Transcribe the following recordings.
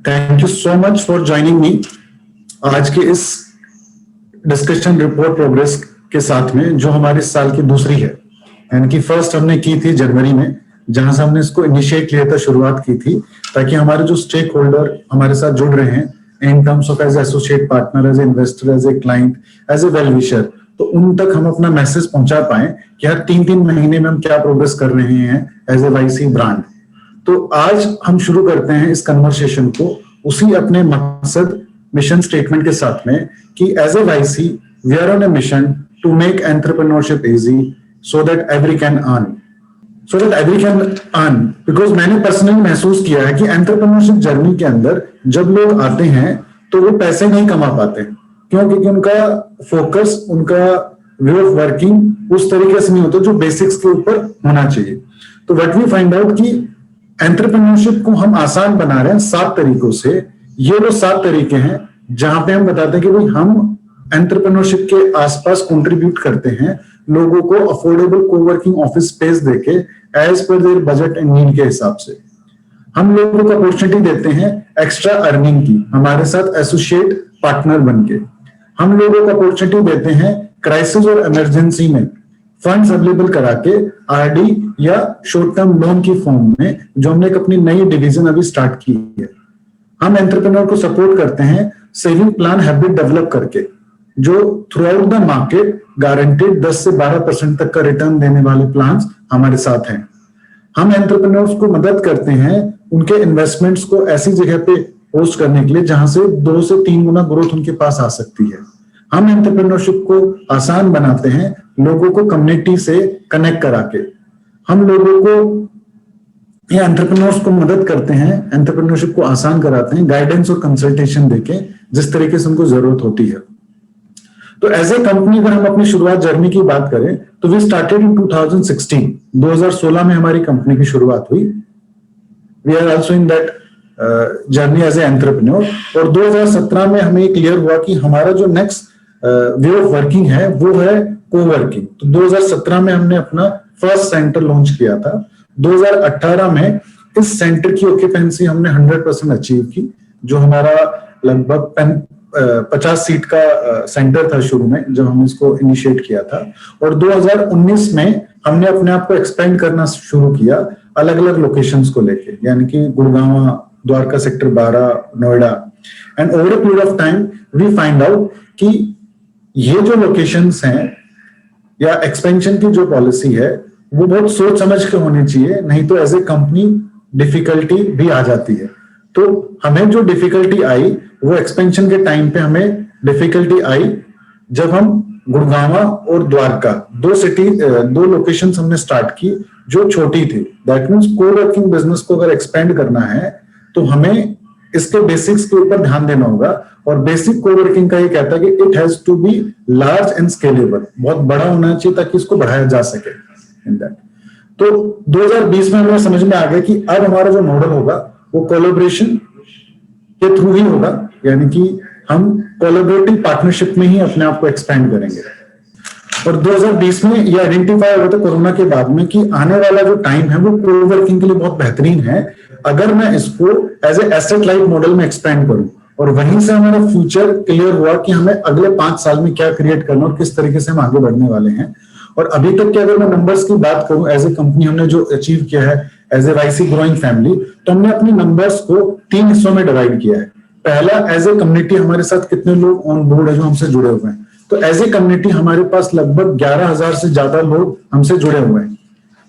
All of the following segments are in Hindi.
Thank you so much for joining me आज के इस डिस्कशन रिपोर्ट प्रोग्रेस के साथ में, जो हमारे साल की दूसरी है। यानी कि फर्स्ट हमने की थी जनवरी में, जहां से हमने इसको इनिशिएट किया था, शुरुआत की थी, ताकि हमारे जो स्टेक होल्डर हमारे साथ जुड़ रहे हैं in terms of as associate partner, as a investor, as a client, as a well wisher, तो उन तक हम अपना मैसेज पहुंचा पाए कि हर 3-3 महीने में हम क्या प्रोग्रेस कर रहे हैं एज ए वाईसी ब्रांड। तो आज हम शुरू करते हैं इस कन्वर्सेशन को उसी अपने मकसद मिशन स्टेटमेंट के साथ में कि as a YC we are on a mission to make entrepreneurship easy so that every can earn, because मैंने पर्सनली महसूस किया है कि एंटरप्रेन्योरशिप जर्नी के अंदर जब लोग आते हैं तो वो पैसे नहीं कमा पाते, क्योंकि उनका फोकस, उनका वे ऑफ वर्किंग उस तरीके से नहीं होता जो बेसिक्स के ऊपर होना चाहिए। तो व्हाट वी फाइंड आउट कि एंटरप्रेन्योरशिप को हम आसान बना रहे हैं 7 तरीकों से। ये वो 7 तरीके हैं जहां पे हम बताते हैं कि भाई हम एंटरप्रेन्योरशिप के आसपास कंट्रीब्यूट करते हैं लोगों को अफोर्डेबल कोवर्किंग ऑफिस स्पेस देके as per their budget and need के हिसाब से। हम लोगों को अपॉर्चुनिटी देते हैं एक्स्ट्रा अर्निंग की हमारे साथ एसोसिएट पार्टनर बनके। हम लोगों को अपॉर्चुनिटी देते हैं क्राइसिस और इमरजेंसी में फंड्स अवेलेबल करा के आरडी या शॉर्ट टर्म लोन की फॉर्म में, जो हमने एक अपनी नई डिवीजन अभी स्टार्ट की है। हम एंटरप्रेन्योर को सपोर्ट करते हैं सेविंग प्लान हैबिट डेवलप करके, जो through out the market guaranteed 10 से 12% तक का रिटर्न देने वाले प्लान्स हमारे साथ हैं। हम एंटरप्रेन्योर्स को मदद करते हैं उनके इन्वेस्टमेंट्स को ऐसी जगह पे होस्ट करने के लिए जहां से 2 से 3 गुना ग्रोथ उनके पास आ सकती है। हम एंटरप्रेन्योरशिप को आसान बनाते हैं लोगों को कम्युनिटी से कनेक्ट करा के। हम लोगों को या एंटरप्रेन्योर्स को मदद करते हैं, एंटरप्रेन्योरशिप को आसान कराते हैं गाइडेंस और कंसल्टेशन देके जिस तरीके से उनको जरूरत होती है। तो एज ए कंपनी अगर हम अपनी शुरुआत जर्नी की बात करें तो वी स्टार्टेड इन 2016 में हमारी कंपनी की शुरुआत हुई। We are also in that journey as a entrepreneur. और 2017 में हमें क्लियर हुआ कि हमारा जो नेक्स्ट वे ऑफ वर्किंग है वो है कोवर्किंग। तो 2017 में हमने अपना फर्स्ट सेंटर लॉन्च किया था। 2018 में इस सेंटर की ऑक्यूपेंसी हमने 100% अचीव की, जो हमारा लगभग 50 सीट का सेंटर था शुरू में जब हमने इसको इनिशिएट किया था। और 2019 में हमने अपने आप को एक्सपेंड करना शुरू किया अलग अलग लोकेशंस को लेके, यानी कि Gurgaon, Dwarka sector 12, Noida. And over a period of time we find out कि ये जो लोकेशंस हैं या एक्सपेंशन की जो पॉलिसी है वो बहुत सोच समझ के होनी चाहिए, नहीं तो एज ए कंपनी डिफिकल्टी भी आ जाती है। तो हमें जो डिफिकल्टी आई वो एक्सपेंशन के टाइम पे हमें डिफिकल्टी आई जब हम गुड़गांव और द्वारका 2 लोकेशंस हमने स्टार्ट की जो छोटी थी। दैट मींस कोवर्किंग बिजनेस को अगर एक्सपेंड करना है तो हमें इसके बेसिक्स के ऊपर ध्यान देना होगा। और बेसिक कोवर्किंग का ये कहता है कि it has to be large and scalable, बहुत बड़ा होना चाहिए ताकि इसको बढ़ाया जा सके इन दैट। तो 2020 में हमें समझ में आ गया कि अब हमारा जो मॉडल होगा वो कोलैबोरेशन के थ्रू ही होगा, यानी कि हम कोलैबोरेटिव पार्टनरशिप में ही अपने आप को एक्सपेंड करेंगे। और 2020 में ये आइडेंटिफाई हुआ था कोरोना के बाद में कि आने वाला जो टाइम है वो कोवर्किंग के लिए बहुत बेहतरीन है अगर मैं इसको as a asset light model में एक्सपेंड करूं। और वहीं से हमारा फ्यूचर क्लियर हुआ कि हमें अगले 5 साल में क्या क्रिएट करना और किस तरीके से हम आगे बढ़ने वाले हैं। और अभी तक के अगर मैं नंबर्स की बात करूं एज ए कंपनी हमने जो अचीव किया है as a YC growing family, तो हमने अपनी नंबर्स को 3 हिस्सों में डिवाइड किया है। पहला, एज ए कम्युनिटी हमारे साथ कितने लोग ऑन बोर्ड है जो हमसे जुड़े हुए हैं। तो एज ए कम्युनिटी हमारे पास लगभग 11,000 से ज्यादा लोग हमसे जुड़े हुए हैं।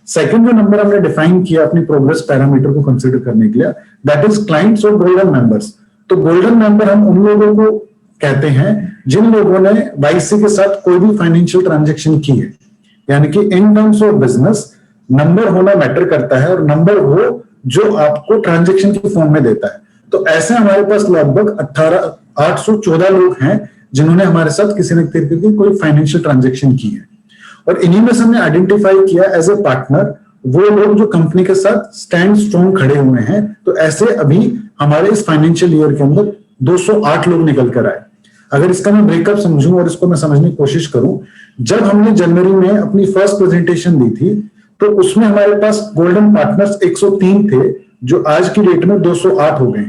सेकंड जो नंबर हमने डिफाइन किया अपनी प्रोग्रेस पैरामीटर को कंसीडर करने के लिए, दैट इज क्लाइंट्स और गोल्डन मेंबर्स। तो गोल्डन मेंबर हम उन लोगों को कहते हैं जिन लोगों ने वाईसी के साथ कोई भी फाइनेंशियल ट्रांजैक्शन की है, यानी कि इन टर्म्स ऑफ बिजनेस नंबर होना मैटर करता है और नंबर वो जो आपको ट्रांजैक्शन की फॉर्म में देता है। तो ऐसे हमारे पास लगभग 814 लोग हैं जिन्होंने हमारे साथ किसी न तरीके की कोई फाइनेंशियल ट्रांजैक्शन की है। और इन्हीं में से हमने आइडेंटिफाई किया एज ए पार्टनर वो लोग जो कंपनी के साथ स्टैंड स्ट्रॉन्ग खड़े हुए हैं। तो ऐसे अभी हमारे इस फाइनेंशियल ईयर के अंदर 208 लोग निकल कर आए। अगर इसका मैं ब्रेकअप समझूं और इसको मैं समझने की कोशिश करूं, जब हमने जनवरी में अपनी फर्स्ट प्रेजेंटेशन दी थी तो उसमें हमारे पास गोल्डन पार्टनर्स 103 थे जो आज की डेट में 208 हो गए।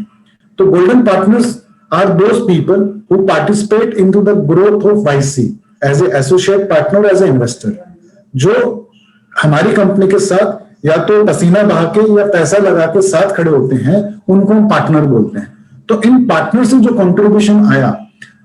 तो golden partners are those people who participate into the growth of YC as a associate partner, as a investor, जो हमारी कंपनी के साथ या तो पसीना बहा के या पैसा लगा के साथ खड़े होते हैं, उनको हम पार्टनर बोलते हैं। तो इन पार्टनर से जो कंट्रीब्यूशन आया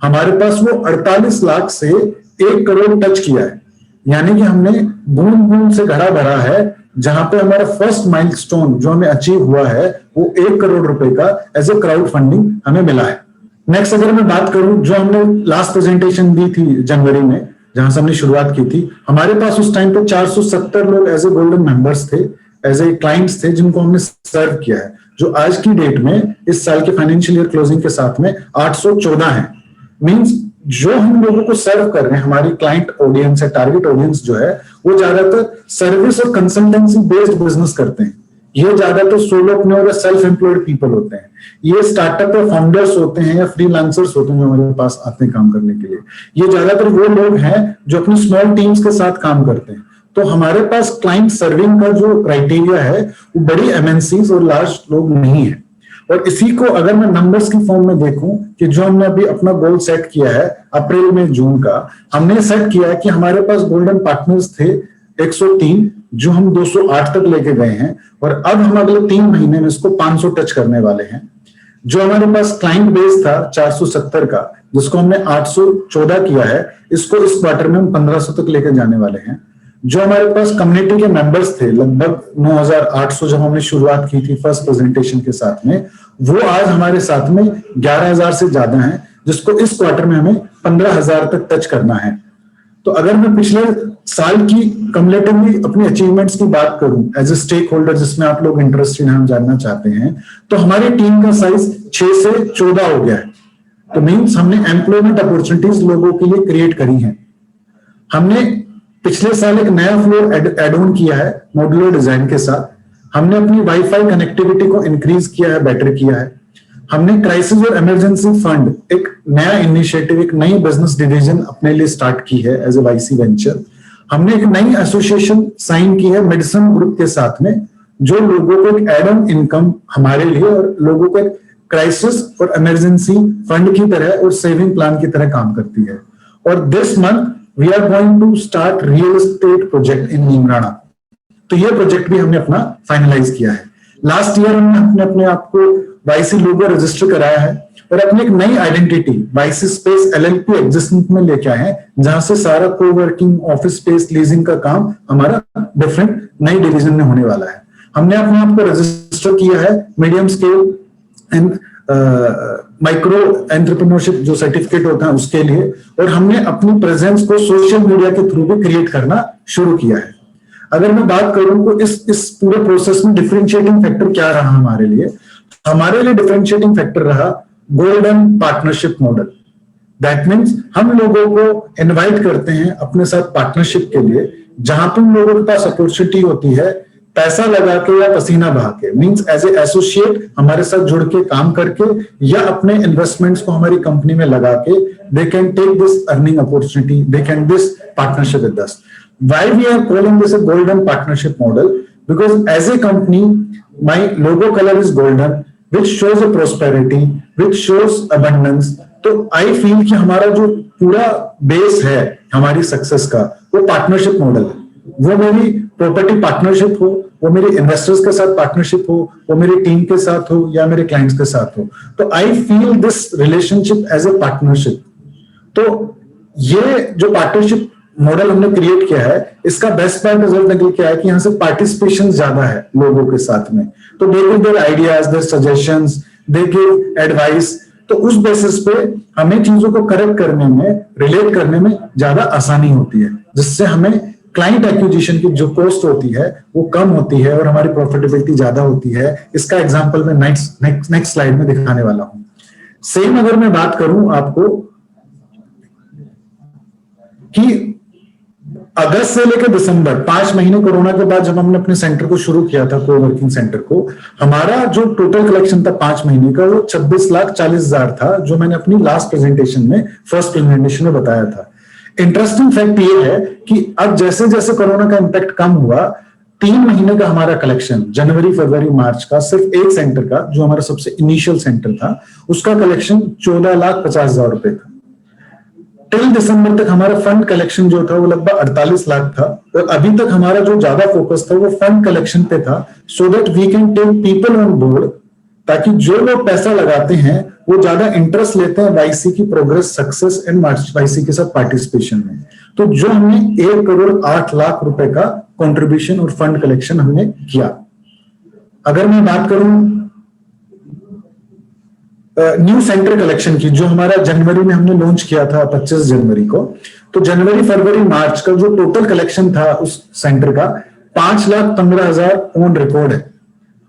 हमारे पास, वो 48 लाख से 1 करोड़ टच किया है। यानी कि हमने बूंद बूंद से घड़ा भरा है, जहां पे हमारा फर्स्ट माइलस्टोन जो हमें अचीव हुआ है वो 1 करोड़ रुपए का एज ए क्राउड फंडिंग हमें मिला है। नेक्स्ट अगर मैं बात करूं, जो हमने लास्ट प्रेजेंटेशन दी थी जनवरी में, जहां से हमने शुरुआत की थी, हमारे पास उस टाइम पे 470 लोग एज ए गोल्डन मेंबर्स थे, एज ए क्लाइंट्स थे, जिनको हमने सर्व किया है, जो आज की डेट में इस साल के फाइनेंशियल ईयर क्लोजिंग के साथ में 814 है। मींस जो हम लोगों को सर्व कर रहे हैं, हमारी क्लाइंट ऑडियंस है, टारगेट ऑडियंस जो है, वो ज्यादातर सर्विस और कंसल्टेंसी बेस्ड बिजनेस करते हैं। ये ज्यादातर सोलोप्रेन्योर या सेल्फ एम्प्लॉयड पीपल होते हैं। ये स्टार्टअप या फाउंडर्स होते हैं या फ्रीलांसर्स होते हैं जो हमारे पास आते हैं काम करने के लिए। ये ज्यादातर वो लोग हैं जो अपनी स्मॉल टीम्स के साथ काम करते हैं। तो हमारे पास क्लाइंट सर्विंग का जो क्राइटेरिया है वो बड़ी एमएनसीज और लार्ज लोग नहीं है। और इसी को अगर मैं नंबर्स की फॉर्म में देखूं कि जो हमने अभी अपना गोल सेट किया है अप्रैल में जून का, हमने सेट किया है कि हमारे पास गोल्डन पार्टनर्स थे 103, जो हम 208 तक लेके गए हैं, और अब हम अगले 3 महीने में इसको 500 टच करने वाले हैं। जो हमारे पास क्लाइंट बेस था 470 का, जिसको हमने 814 किया है, इसको इस क्वार्टर में हम 1500 तक लेकर जाने वाले हैं। जो हमारे पास कम्युनिटी के मेंबर्स थे लगभग 9800, जब हमने शुरुआत की थी फर्स्ट प्रेजेंटेशन के साथ में, वो आज हमारे साथ में 11000 से ज्यादा हैं, जिसको इस क्वार्टर में हमें 15000 तक टच करना है। तो अगर मैं पिछले साल की कम्युलेटिवली अपनी अचीवमेंट्स की बात करूं एज ए स्टेक होल्डर, जिसमें आप लोग इंटरेस्टेड हैं, हम जानना चाहते हैं, तो हमारी टीम का साइज 6 से 14 हो गया है। तो मींस हमने एम्प्लॉयमेंट अपॉर्चुनिटीज लोगों के लिए क्रिएट करी हैं। हमने पिछले साल एक नया फ्लोर एड ऑन किया है मॉड्यूलर डिजाइन के साथ। हमने अपनी वाईफाई कनेक्टिविटी को इंक्रीज किया है, बेटर किया है। हमने क्राइसिस और इमरजेंसी फंड, एक नया इनिशिएटिव, एक नई बिजनेस डिवीजन अपने लिए स्टार्ट की है एज ए वाईसी वेंचर। हमने एक नई एसोसिएशन साइन की है मेडिसिन ग्रुप के साथ में, जो लोगों को एक एड ऑन इनकम हमारे लिए और लोगों को एक क्राइसिस और इमरजेंसी फंड की तरह और सेविंग प्लान की तरह काम करती है। और this month we are going to start real estate project in Neemrana. तो ये प्रोजेक्ट भी हमने अपना फाइनलाइज किया है। लास्ट ईयर हमने अपने आप को वाईसी लोगो रजिस्टर कराया है और अपनी एक नई identity YC space LLP existence में लेके आए हैं, जहां से सारा कोवर्किंग, ऑफिस स्पेस लीजिंग का काम हमारा डिफरेंट नई डिवीजन में होने वाला है। हमने अपने आप को रजिस्टर किया है medium scale and micro entrepreneurship जो सर्टिफिकेट होता है उसके लिए, और हमने अपनी प्रेजेंस को सोशल मीडिया के थ्रू भी क्रिएट करना शुरू किया है। अगर मैं बात करूं तो इस पूरे प्रोसेस में डिफरेंशिएटिंग फैक्टर क्या रहा हमारे लिए? हमारे लिए डिफरेंशिएटिंग फैक्टर रहा golden partnership model. That means हम लोगों को इनवाइट करते हैं अपने साथ पार्टनरशिप के लिए, जहां पर उन लोगों के पास अपॉर्चुनिटी होती है पैसा लगा के या पसीना बहा के, मींस एज ए एसोसिएट हमारे साथ जुड़ के काम करके या अपने इन्वेस्टमेंट्स को हमारी कंपनी में लगा के, they can take this earning opportunity, they can this partnership with us. Why we are calling this a golden partnership model? Because as a company my logo colour is golden, which shows a prosperity, which shows abundance। तो आई फील कि हमारा जो पूरा बेस है हमारी सक्सेस का, वो पार्टनरशिप मॉडल है। वो मेरी प्रॉपर्टी पार्टनरशिप हो, वो मेरे इन्वेस्टर्स के साथ पार्टनरशिप हो, वो मेरी टीम के साथ हो या मेरे क्लाइंट्स के साथ हो, तो I feel this relationship as a partnership. तो ये जो पार्टनरशिप मॉडल हमने क्रिएट किया है, इसका बेस्ट पार्ट रिजल्ट निकल के आया कि यहाँ से पार्टिसिपेशन ज्यादा है लोगों के साथ में। तो they give their ideas, their suggestions, they give advice. तो उस बेसिस पे हमें चीजों को करेक्ट करने में, रिलेट करने में ज्यादा आसानी होती है, जिससे हमें क्लाइंट एक्विजिशन की जो कॉस्ट होती है वो कम होती है और हमारी प्रॉफिटेबिलिटी ज्यादा होती है। इसका एग्जांपल मैं नेक्स्ट स्लाइड में दिखाने वाला हूं। सेम अगर मैं बात करूं आपको कि अगस्त से लेकर दिसंबर 5 महीने कोरोना के बाद जब हमने अपने सेंटर को शुरू किया था, कोवर्किंग सेंटर को, हमारा जो टोटल कलेक्शन था 5 महीने का, वो 26,40,000 था, जो मैंने अपनी लास्ट प्रेजेंटेशन में, फर्स्ट प्रेजेंटेशन में बताया था। इंटरेस्टिंग फैक्ट ये है कि अब जैसे जैसे कोरोना का इंपैक्ट कम हुआ, 3 महीने का हमारा कलेक्शन जनवरी फरवरी मार्च का सिर्फ एक सेंटर का, जो हमारा सबसे इनिशियल सेंटर था, उसका कलेक्शन 14,50,000 रुपए था। टिल दिसंबर तक हमारा फंड कलेक्शन जो था वो लगभग 48 लाख था, और अभी तक हमारा जो ज्यादा फोकस था वो फंड कलेक्शन पे था, so that we can take people on board, ताकि जो लोग पैसा लगाते हैं वो ज्यादा इंटरेस्ट लेते हैं वाईसी की प्रोग्रेस, सक्सेस एंड वाईसी के साथ पार्टिसिपेशन में। तो जो हमने 1,08,00,000 रुपए का कंट्रीब्यूशन और फंड कलेक्शन हमने किया। अगर मैं बात करूं न्यू सेंटर कलेक्शन की, जो हमारा जनवरी में हमने लॉन्च किया था 25 जनवरी को, तो जनवरी फरवरी मार्च का जो टोटल कलेक्शन था उस सेंटर का 5,15,000 ऑन रिकॉर्ड है,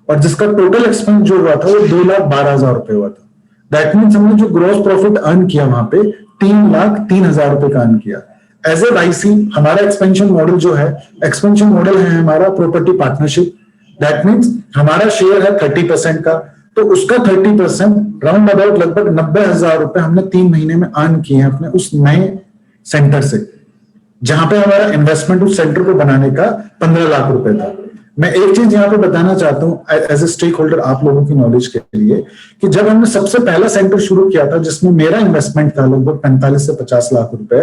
और जिसका टोटल एक्सपेंस जो हुआ था वो 2,12,000 रुपए हुआ था। दैट मीन्स हमने जो ग्रॉस प्रॉफिट अर्न किया वहां पे 3,03,000 रुपए का अर्न किया। एज ए वाईसी हमारा एक्सपेंशन मॉडल जो है, एक्सपेंशन मॉडल है हमारा प्रॉपर्टी पार्टनरशिप। दैट मीन्स हमारा शेयर है 30% का, तो उसका 30% राउंड अबाउट लगभग 90,000 रुपए हमने 3 महीने में अर्न किए हैं अपने उस नए सेंटर से, जहां पे हमारा इन्वेस्टमेंट उस सेंटर को बनाने का 15 लाख रुपए था। मैं एक चीज यहाँ पे बताना चाहता हूँ एज ए स्टेक होल्डर आप लोगों की नॉलेज के लिए, कि जब हमने सबसे पहला सेंटर शुरू किया था जिसमें मेरा इन्वेस्टमेंट था लगभग 45 से 50 लाख रुपए,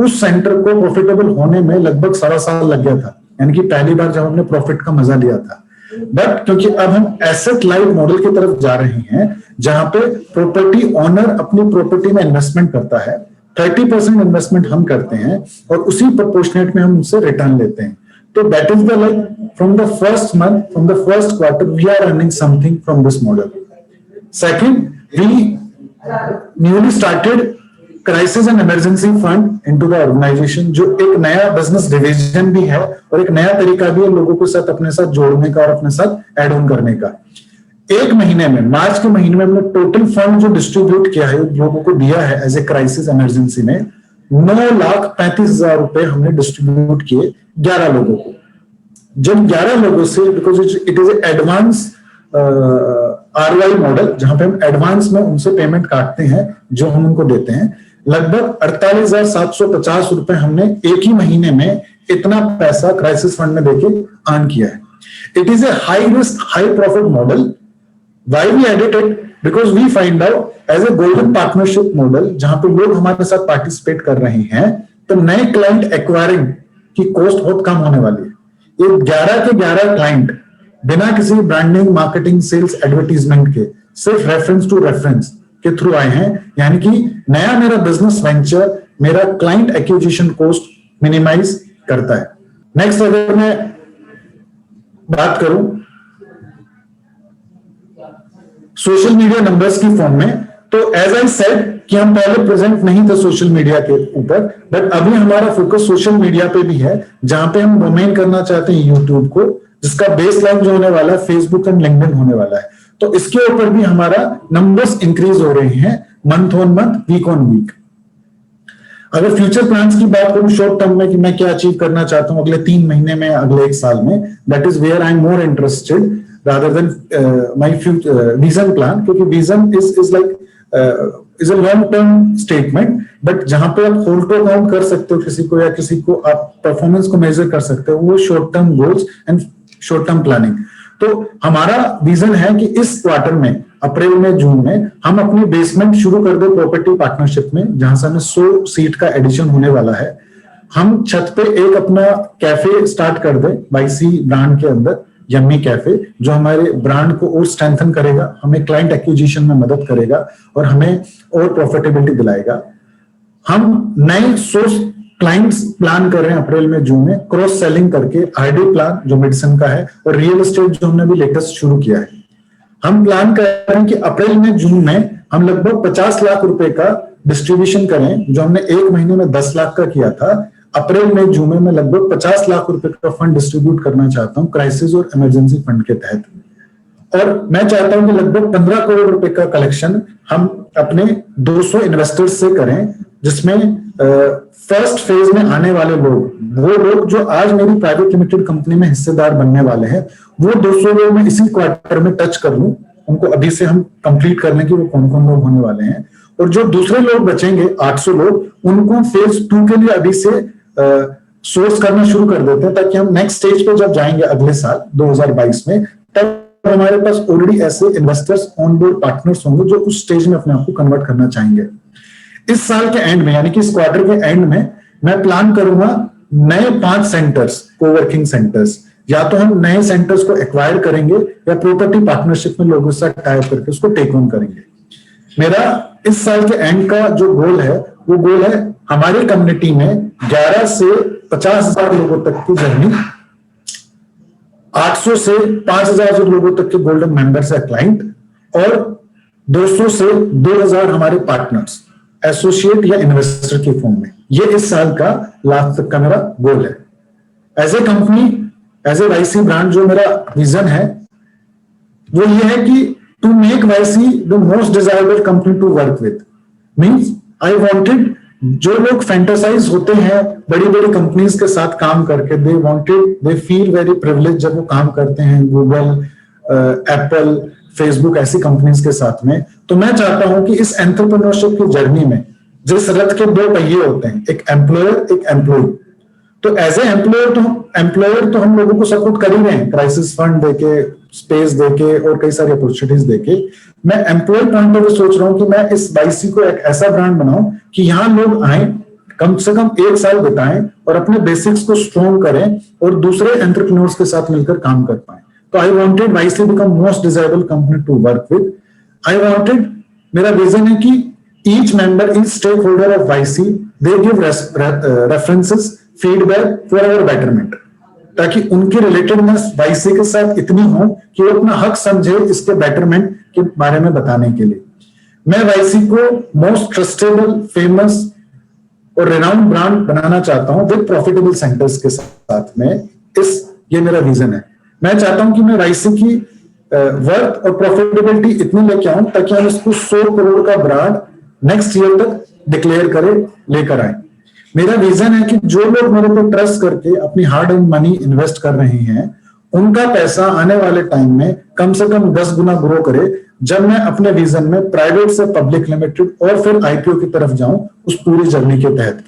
उस सेंटर को प्रॉफिटेबल होने में लगभग 1.5 साल लग गया था, यानी कि पहली बार जब हमने प्रॉफिट का मजा लिया था। बट क्योंकि अब हम एसेट लाइट मॉडल की तरफ जा रहे हैं, जहां पे प्रॉपर्टी ओनर अपनी प्रॉपर्टी में इन्वेस्टमेंट करता है, 30% इन्वेस्टमेंट हम करते हैं और उसी प्रोपोर्शनेट में हम उनसे रिटर्न लेते हैं। तो that is the like from the first month, from the first quarter we are earning something from this model. Second, we newly started crisis and emergency fund into the organisation, जो एक नया बिजनेस डिवीजन भी है और एक नया तरीका भी है लोगों को साथ अपने साथ जोड़ने का और अपने साथ ऐड ऑन करने का। 1 महीने में, मार्च के महीने में हमने टोटल फंड जो डिस्ट्रीब्यूट किया है, लोगों को दिया है एज ए क्राइसिस इमरजेंसी में, 9,35,000 रुपए हमने डिस्ट्रीब्यूट किए 11 लोगों को। जब 11 लोगों से, because it is advance ROI model, जहां पे हम एडवांस में उनसे पेमेंट काटते हैं जो हम उनको देते हैं, लगभग 48,750 रुपए हमने एक ही महीने में इतना पैसा क्राइसिस फंड में देके अर्न किया है। It is a high risk high profit model. Why we added it? Because we find out as a golden partnership model, जहां पे लोग हमारे साथ पार्टिसिपेट कर रहे हैं, तो नए क्लाइंट एक्वायरिंग की कॉस्ट बहुत कम होने वाली है। ये 11 के 11 क्लाइंट बिना किसी ब्रांडिंग, मार्केटिंग, सेल्स, एडवर्टीजमेंट के, सिर्फ रेफरेंस टू रेफरेंस के थ्रू आए हैं, यानी कि नया मेरा बिजनेस वेंचर मेरा क्लाइंट एक्विजिशन कॉस्ट मिनिमाइज करता है। नेक्स्ट अगर मैं बात करूं सोशल मीडिया नंबर्स की फॉर्म में, तो एज आई सेड कि हम पहले प्रेजेंट नहीं थे सोशल मीडिया के ऊपर, बट अभी हमारा फोकस सोशल मीडिया पे भी है, जहां पे हम डोमेन करना चाहते हैं यूट्यूब को, जिसका बेस लाइन जो होने वाला है फेसबुक एंड लिंक्डइन होने वाला है। तो इसके ऊपर भी हमारा नंबर्स इंक्रीज हो रहे हैं month on month, week on week. अगर फ्यूचर प्लान्स की बात करूं शॉर्ट टर्म में कि मैं क्या अचीव करना चाहता हूं अगले 3 महीने में, अगले 1 साल में, that is where I am more interested rather than my future vision plan, क्योंकि vision is like is a long term statement, but जहां पे आप होल टू काउंट कर सकते हो किसी को, या किसी को आप परफॉर्मेंस को मेजर कर सकते हो, वो short term goals and short term planning. तो हमारा विजन है कि इस क्वार्टर में, अप्रैल में, जून में, हम अपनी बेसमेंट शुरू कर दे प्रॉपर्टी पार्टनरशिप में, जहां से हमें 100 सीट का एडिशन होने वाला है। हम छत पे एक अपना कैफे स्टार्ट कर दे वाईसी ब्रांड के अंदर, यम्मी कैफे, जो हमारे ब्रांड को और स्ट्रेंथन करेगा, हमें क्लाइंट एक्विजिशन में मदद करेगा और हमें और प्रॉफिटेबिलिटी दिलाएगा। हम नए सोर्स क्लाइंट्स प्लान कर रहे हैं अप्रैल में, जून में, क्रॉस सेलिंग करके, आरडी प्लान जो मेडिसिन का है, और रियल एस्टेट जो हमने भी लेटेस्ट शुरू किया है। हम प्लान कर रहे हैं कि अप्रैल में, जून में हम लगभग 50 लाख रुपए का डिस्ट्रीब्यूशन करें, जो हमने 1 महीने में 10 लाख का किया था। अप्रैल में, जून में मैं लगभग 50 लाख रुपए का फंड डिस्ट्रीब्यूट करना चाहता हूं क्राइसिस और इमरजेंसी फंड के तहत, और मैं चाहता हूं कि लगभग 15 करोड़ रुपए का कलेक्शन हम अपने 200 इन्वेस्टर्स से करें, जिसमें फर्स्ट फेज में आने वाले लोग, वो लोग जो आज मेरी प्राइवेट लिमिटेड कंपनी में हिस्सेदार बनने वाले हैं, वो 200 लोग मैं इसी क्वार्टर में टच कर लूं, उनको अभी से हम कंप्लीट कर लें कि वो कौन कौन लोग होने वाले हैं, और जो दूसरे लोग बचेंगे 800 लोग, उनको फेज 2 के लिए अभी से सोर्स करना शुरू कर देते हैं, ताकि हम नेक्स्ट स्टेज पे जब जाएंगे अगले साल 2022 में, तब हमारे पास ऑलरेडी ऐसे इन्वेस्टर्स ऑन बोर्ड पार्टनर्स होंगे जो उस स्टेज में अपने आप को कन्वर्ट करना चाहेंगे। इस साल के एंड में, यानी कि इस क्वार्टर के एंड में, मैं प्लान करूंगा नए 5 सेंटर्स, कोवर्किंग सेंटर्स, या तो हम नए सेंटर्स को एक्वायर करेंगे या प्रॉपर्टी पार्टनरशिप में लोगों से टाई अप करके उसको टेक ऑन करेंगे। मेरा इस साल के एंड का जो गोल है, वो गोल है हमारी कम्युनिटी में 11 से 50,000 लोगों तक की जर्नी, 800 से 5,000 लोगों तक के गोल्डन मेंबर्स है क्लाइंट, और 200 से 2,000 हमारे पार्टनर्स, एसोसिएट या इन्वेस्टर की फॉर्म में। ये इस साल का लास्ट तक का मेरा गोल है। As a company, as a YC brand, जो मेरा विजन है वो ये है कि to make YC the most desirable company to work with. Means I wanted, जो लोग फैंटासाइज होते हैं बड़ी बड़ी कंपनीज के साथ काम करके, दे फील वेरी प्रिविलेज जब वो काम करते हैं गूगल, एप्पल, फेसबुक ऐसी कंपनीज के साथ में। तो मैं चाहता हूं कि इस एंटरप्रेन्योरशिप की जर्नी में जिस रथ के 2 पहिए होते हैं, एक एम्प्लॉयर, एक एम्प्लॉय, तो एज ए एम्प्लॉयर तो हम लोगों को सपोर्ट कर ही रहे हैं, क्राइसिस फंड देके, स्पेस देके और कई सारी अपॉर्चुनिटीज देके। मैं एम्प्लॉय पॉइंट ऑफ व्यू सोच रहा हूं कि मैं इस वाईसी को एक ऐसा ब्रांड बनाऊं कि यहाँ लोग आए, कम से कम 1 साल बिताएं और अपने बेसिक्स को स्ट्रॉन्ग करें और दूसरे एंटरप्रेन्योर्स के साथ मिलकर काम कर पाए। तो I wanted YC become most desirable company to work with. I wanted, मेरा विजन है कि each member, each stake holder of YC, they give references, feedback for our betterment, ताकि उनकी रिलेटेडनेस वाईसी के साथ इतनी हो कि वो अपना हक समझे इसके बेटरमेंट के बारे में बताने के लिए। मैं वाईसी को मोस्ट ट्रस्टेबल, फेमस और रेनाउंड ब्रांड बनाना चाहता हूं विद प्रॉफिटेबल सेंटर्स के साथ में। ये मेरा विजन है। मैं चाहता हूं कि मैं वाईसी की वर्थ और प्रॉफिटेबिलिटी इतनी लेके आऊं ताकि हम इसको 100 करोड़ का ब्रांड नेक्स्ट ईयर तक डिक्लेयर करें, लेकर आए। मेरा विजन है कि जो लोग मेरे पे ट्रस्ट करके अपनी हार्ड एंड मनी इन्वेस्ट कर रहे हैं, उनका पैसा आने वाले टाइम में कम से कम 10 गुना ग्रो करे, जब मैं अपने विजन में प्राइवेट से पब्लिक लिमिटेड और फिर आईपीओ की तरफ जाऊं उस पूरी जर्नी के तहत।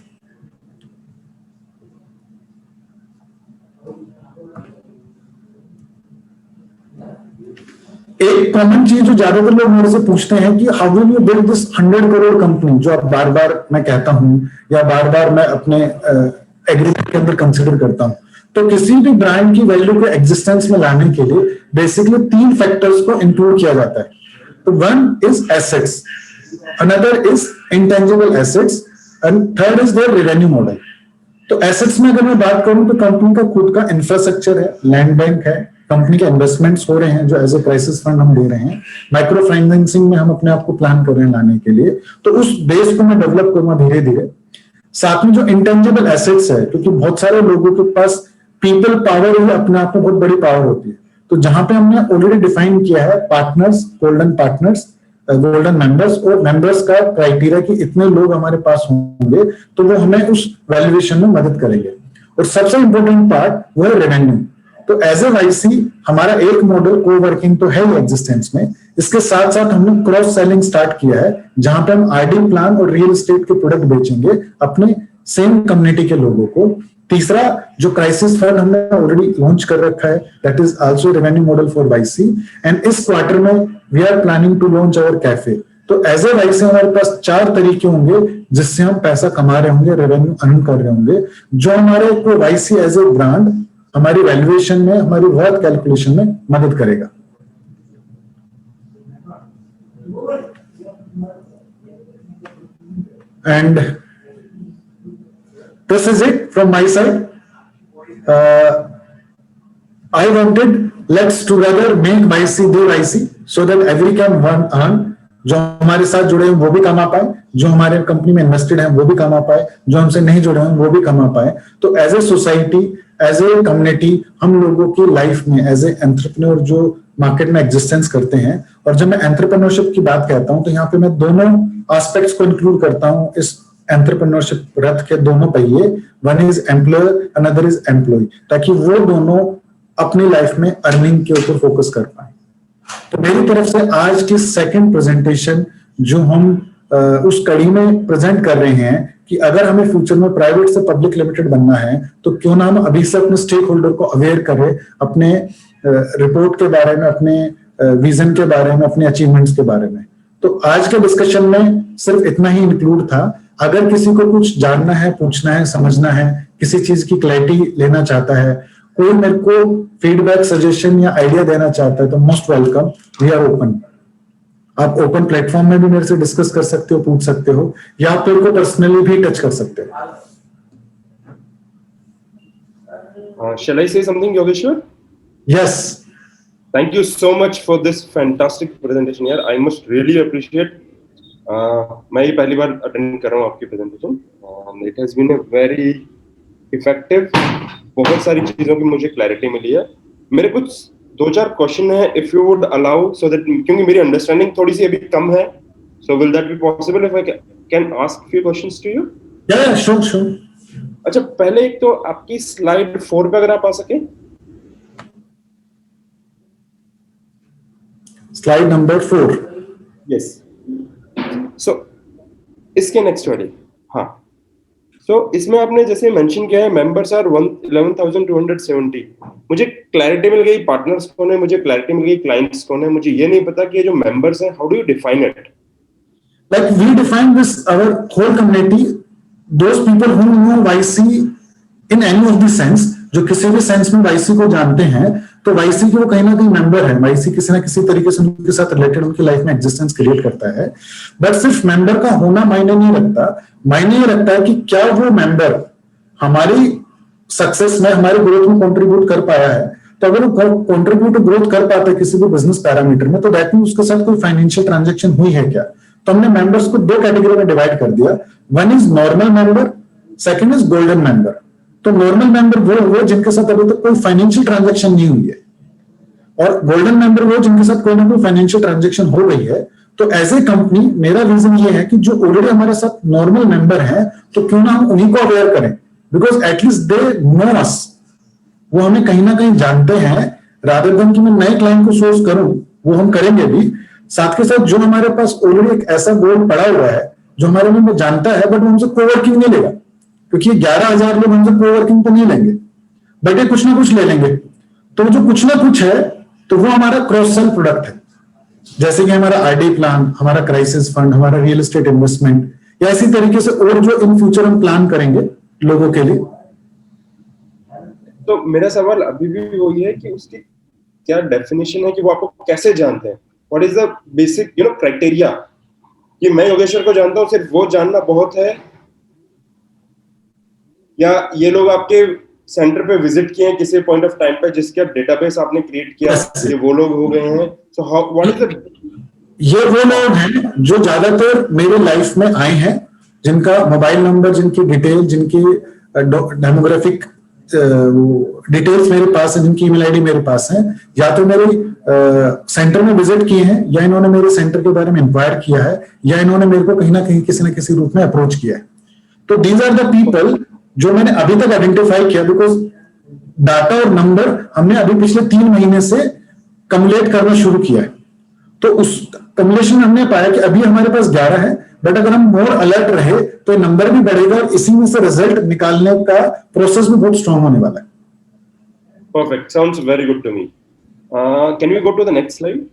एक कॉमन चीज जो ज्यादातर लोग मेरे से पूछते हैं कि how will you build this 100 crore company, जो अब बार बार मैं कहता हूं या बार बार मैं अपने एग्रीमेंट के अंदर कंसिडर करता हूं। तो किसी भी ब्रांड की वैल्यू को एग्जिस्टेंस में लाने के लिए बेसिकली 3 फैक्टर्स को इंक्लूड किया जाता है। तो 1 is assets, another is intangible assets, and third is their revenue model. तो एसेट्स में अगर मैं बात करूं तो कंपनी का खुद का इंफ्रास्ट्रक्चर है, लैंड बैंक है, कंपनी के इन्वेस्टमेंट्स हो रहे हैं जो एज ए क्राइसिस फंड हम दे रहे हैं, माइक्रो फाइनेंसिंग में हम अपने आप को प्लान कर रहे हैं लाने के लिए। तो उस बेस को मैं डेवलप करूंगा धीरे धीरे। साथ में जो इंटेंजिबल एसेट्स है, क्योंकि बहुत सारे लोगों के पास पीपल पावर ही अपने आप में बहुत बड़ी पावर होती है, तो जहां पे हमने ऑलरेडी डिफाइन किया है partners, golden partners, golden members और मेंबर्स का क्राइटेरिया कि इतने लोग हमारे पास होंगे तो वो हमें उस वैल्यूएशन में मदद करेंगे। और सबसे इंपॉर्टेंट पार्ट वो है रेवेन्यू। तो एज ए वाईसी हमारा एक मॉडल कोवर्किंग तो है ही एग्जिस्टेंस में, इसके साथ साथ हमने क्रॉस सेलिंग स्टार्ट किया है, जहां पे हम आरडी प्लान और रियल एस्टेट के प्रोडक्ट बेचेंगे अपने सेम कम्युनिटी के लोगों को। तीसरा, जो क्राइसिस फंड हमने ऑलरेडी लॉन्च कर रखा है, that is also revenue model for YC. And इस क्वार्टर में we are planning to launch our cafe. तो एज ए वाईसी हमारे पास 4 तरीके होंगे जिससे हम पैसा कमा रहे होंगे, रेवेन्यू अर्न कर रहे होंगे, जो हमारे को वाईसी एज ए ब्रांड हमारी वैल्यूएशन में, हमारी वर्थ कैलकुलेशन में मदद करेगा। And this is it from my side. I wanted, let's together make YC do YC so that every can earn. जो हमारे साथ जुड़े हैं वो भी कमा पाए, जो हमारे कंपनी में इन्वेस्टेड हैं वो भी कमा पाए, जो हमसे नहीं जुड़े हैं वो भी कमा पाए। तो as a society, as a community, हम लोगों की लाइफ में एज ए एंटरप्रेन्योर जो मार्केट में एग्जिस्टेंस करते हैं, और जब मैं एंटरप्रेन्योरशिप की बात कहता हूं तो यहाँ पे मैं दोनों एस्पेक्ट्स को इंक्लूड करता हूं इस एंटरप्रेन्योरशिप रथ के दोनों पहिए। 1 is employer, another is employ, ताकि वो दोनों अपनी लाइफ में अर्निंग के ऊपर फोकस कर पाए। तो मेरी तरफ से आज की सेकंड प्रेजेंटेशन जो हम उस कड़ी में प्रेजेंट कर रहे हैं कि अगर हमें फ्यूचर में प्राइवेट से पब्लिक लिमिटेड बनना है तो क्यों ना हम अभी से अपने स्टेक होल्डर को अवेयर करें अपने रिपोर्ट के बारे में, अपने विजन के बारे में, अपने अचीवमेंट्स के बारे में। तो आज के डिस्कशन में सिर्फ इतना ही इंक्लूड था। अगर किसी को कुछ जानना है, पूछना है, समझना है, किसी चीज की क्लैरिटी लेना चाहता है, कोई मेरे को फीडबैक, सजेशन या आइडिया देना चाहता है तो most welcome, we are open. आप ओपन प्लेटफॉर्म में भी मेरे से डिस्कस कर सकते हो, पूछ सकते हो, या आप मेरे को पर्सनली भी टच कर सकते हो। Shall I say something, Yogeshwar? Yes. Thank you so much for this fantastic presentation यार, I must really appreciate. मैं ये पहली बार अटेंड कर रहा हूँ आपकी presentation. It has been a very effective, बहुत सारी चीजों की मुझे क्लैरिटी मिली है। मेरे कुछ 2-4 क्वेश्चन है, if you would allow, so that क्योंकि मेरी अंडरस्टैंडिंग थोड़ी सी अभी कम है, so will that be possible if I can ask few questions to you? Yeah, sure. अच्छा, पहले एक तो आपकी स्लाइड 4 पे अगर आप आ सके। Slide number 4। यस। सो इसके नेक्स्ट वाली, हाँ। सो इसमें आपने जैसे मेंशन किया है मेंबर्स आर 11,270। मुझे क्लैरिटी मिल गई पार्टनर्स कौन है, मुझे क्लैरिटी मिल गई क्लाइंट्स कौन है। मुझे ये नहीं पता कि ये जो मेंबर्स हैं, how do you define it? Like we define this, our whole community, those people who know YC in any of the sense, जो किसी भी सेंस में YC को जानते हैं, तो YC के वो कहीं ना कहीं मेंबर है। YC किसी ना किसी तरीके से उनके साथ रिलेटेड, उनकी लाइफ में एग्जिस्टेंस क्रिएट करता है। बट सिर्फ मेंबर का होना मायने नहीं रखता, मायने ये रखता है कि क्या वो मेंबर हमारी सक्सेस में, हमारे ग्रोथ में कंट्रीब्यूट कर पाया है। तो अगर वो कंट्रीब्यूट ग्रोथ कर पाता है किसी भी बिजनेस पैरामीटर में, तो दैट मीन उसके साथ कोई फाइनेंशियल ट्रांजेक्शन हुई है क्या। तो हमने मेंबर्स को 2 कैटेगरी में डिवाइड कर दिया। One is normal member, second is golden member. तो नॉर्मल मेंबर वो जिनके साथ अभी तक कोई फाइनेंशियल ट्रांजैक्शन नहीं हुई है, और गोल्डन मेंबर वो जिनके साथ कोई ना कोई फाइनेंशियल ट्रांजैक्शन हो गई है। तो एज ए कंपनी मेरा रीजन ये है कि जो ऑलरेडी हमारे साथ नॉर्मल मेंबर हैं, तो क्यों ना हम उन्हीं को अवेयर करें, because at least they know us, वो हमें कहीं ना कहीं जानते हैं। रादर देन कि मैं नए क्लाइंट को सोर्स करूं, वो हम करेंगे भी। साथ के साथ जो हमारे पास ऑलरेडी एक ऐसा गोल्ड पड़ा हुआ है जो हमारे में जानता है, बट वो हमसे कोवर्किंग नहीं लेगा, क्योंकि 11,000 लोग हमसे कोवर्किंग तो नहीं लेंगे, बट ये कुछ ना कुछ ले लेंगे। तो जो कुछ ना कुछ है, तो वो हमारा क्रॉस सेल प्रोडक्ट है। जैसे कि हमारा आरडी प्लान, हमारा क्राइसिस फंड, हमारा रियल एस्टेट इन्वेस्टमेंट, या इसी तरीके से और जो इन फ्यूचर हम प्लान करेंगे लोगों के लिए। तो मेरा सवाल अभी भी वही है कि उसकी क्या डेफिनेशन है, कि वो आपको कैसे जानते हैं? What is the basic criteria? कि मैं योगेश्वर को जानता हूं, सिर्फ वो जानना बहुत है, या ये लोग आपके सेंटर पे विजिट किए हैं किसी पॉइंट ऑफ टाइम पे, जिसका डेटाबेस आपने क्रिएट किया, ये वो लोग हो गए हैं? So how, what is the, ये वो लोग हैं जो ज्यादातर मेरे लाइफ में आए हैं, जिनका मोबाइल नंबर, जिनकी डिटेल, जिनकी डेमोग्राफिक डिटेल्स मेरे पास है, जिनकी ईमेल आईडी मेरे पास है, या तो मेरे सेंटर में विजिट किए हैं, या इन्होंने मेरे सेंटर के बारे में इंक्वायर किया है, या इन्होंने मेरे को कहीं ना कहीं किसी ना किसी रूप में अप्रोच किया है। तो दीज आर द पीपल जो मैंने अभी तक आइडेंटिफाई किया, बिकॉज डाटा और नंबर हमने अभी पिछले 3 महीने से कम्युलेट करना शुरू किया है। तो उस कम्युलेशन हमने पाया कि अभी हमारे पास 11 है, बट अगर हम मोर अलर्ट रहे तो नंबर भी बढ़ेगा, और इसी में से रिजल्ट निकालने का प्रोसेस भी बहुत स्ट्रांग होने वाला है। Perfect, sounds very good to me. Can we go to the next slide?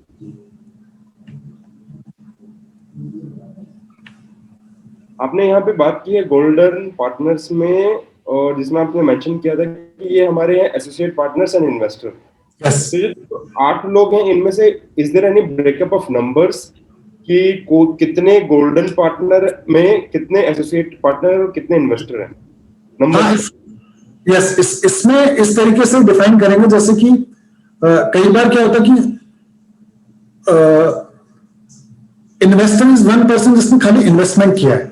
आपने यहाँ पे बात की है गोल्डन पार्टनर्स में, और जिसमें आपने मेंशन किया था कि ये हमारे हैं associate partners and investor. Yes. तो ये 8 लोग हैं, इनमें से is there any breakup of numbers कि कितने गोल्डन पार्टनर में कितने एसोसिएट पार्टनर और कितने इन्वेस्टर हैं? नंबर यस, इसमें इस तरीके से डिफाइन करेंगे, जैसे कि कई बार क्या होता है कि इन्वेस्टर इज वन पर्सन जिसने खाली इन्वेस्टमेंट किया है,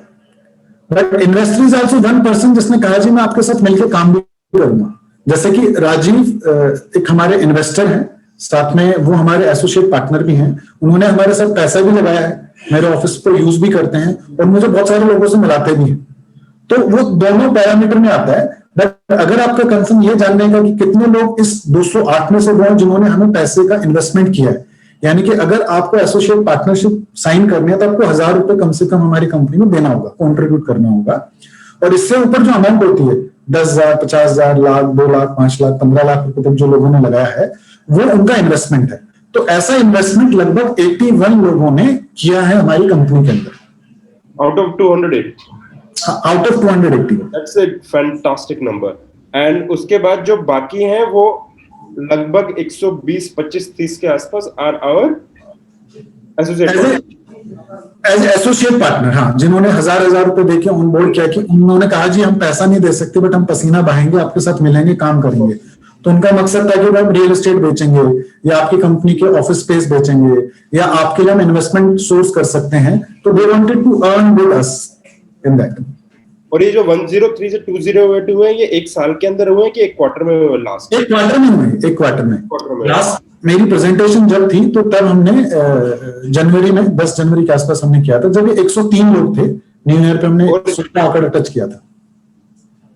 but investor is also one person जिसने कहा जी मैं आपके साथ मिलकर काम भी करूंगा। जैसे कि राजीव एक हमारे इन्वेस्टर हैं, साथ में वो हमारे एसोसिएट पार्टनर भी हैं, उन्होंने हमारे साथ पैसा भी लगाया है, मेरे ऑफिस को यूज भी करते हैं, और मुझे बहुत सारे लोगों से मिलाते भी हैं। तो वो दोनों पैरामीटर में आता है। बट अगर आपका कंसर्न ये जानने का कि कितने लोग इस 208 में से वो हैं जिन्होंने हमें पैसे का इन्वेस्टमेंट किया है, यानी कि अगर आपको एसोसिएट पार्टनरशिप साइन करनी है तो आपको 1,000 रुपए कम से कम हमारी कंपनी में देना होगा, कॉन्ट्रीब्यूट करना होगा। और इससे ऊपर जो अमाउंट होती है 10,000, 50,000, लाख, 2 लाख, 5 लाख, 15 लाख रुपए तक जो लोगों ने लगाया है वो उनका इन्वेस्टमेंट है। तो ऐसा इन्वेस्टमेंट लगभग 81 लोगों ने किया है हमारी कंपनी के अंदर, out of 280। Out of 280। That's a fantastic number. And उसके बाद जो बाकी हैं वो लगभग 120, 25, 30 के आसपास are our associate as associate partner. हाँ, जिन्होंने 1,000 रुपए देके ऑन बोर्ड किया कि उन्होंने कहा जी हम पैसा नहीं दे सकते बट हम पसीना बहाएंगे, आपके साथ मिलेंगे, काम करेंगे। तो उनका मकसद था कि हम रियल एस्टेट बेचेंगे या आपकी कंपनी के ऑफिस स्पेस बेचेंगे या आपके लिए हम इन्वेस्टमेंट सोर्स कर सकते हैं। तो they wanted to earn with us in that. और ये जो 103 से 2082 हुए ये एक साल के अंदर हुए कि एक क्वार्टर में हुए? लास्ट एक क्वार्टर में हुए, एक क्वार्टर में। लास्ट मेरी प्रेजेंटेशन जब थी तो तब हमने जनवरी में 10 जनवरी के आसपास हमने किया था, जब ये 103 लोग थे। न्यू ईयर पे हमने 16 आंकड़ा टच किया था।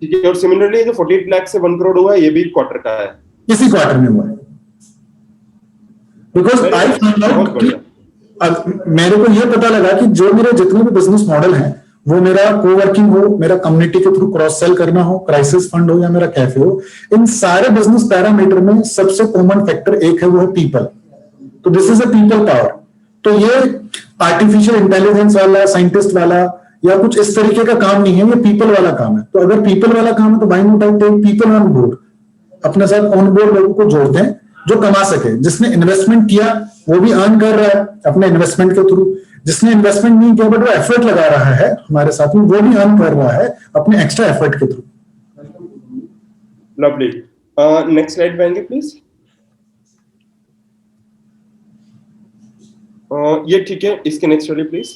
ठीक है। और सिमिलरली जो 48 लाख से 1 करोड़ हुआ है ये भी क्वार्टर का है, इसी क्वार्टर में हुआ है। बिकॉज आई फाउंड आउट, मेरे को ये पता लगा कि जो मेरे जितने भी बिजनेस मॉडल हैं वो मेरा कोवर्किंग हो, मेरा कम्युनिटी के थ्रू क्रॉस सेल करना हो, क्राइसिस फंड हो या मेरा कैफे हो, इन सारे बिजनेस पैरामीटर में सबसे कॉमन फैक्टर एक है, वो है पीपल। तो this is a people power. तो ये आर्टिफिशियल इंटेलिजेंस वाला, साइंटिस्ट वाला या कुछ इस तरीके का काम नहीं है, ये पीपल वाला काम है। तो अगर पीपल वाला काम है तो why not I take people on board, अपने साथ ऑन बोर्ड लोगों को जोड़ते हैं जो कमा सके। जिसने इन्वेस्टमेंट किया वो भी अर्न कर रहा है अपने इन्वेस्टमेंट के थ्रू, जिसने इन्वेस्टमेंट नहीं किया बट वो एफर्ट लगा रहा है हमारे साथ में, वो भी अर्न कर रहा है अपने एक्स्ट्रा एफर्ट के थ्रू। लवली। नेक्स्ट स्लाइड पे आएंगे प्लीज। ये ठीक है, इसके नेक्स्ट स्लाइड प्लीज।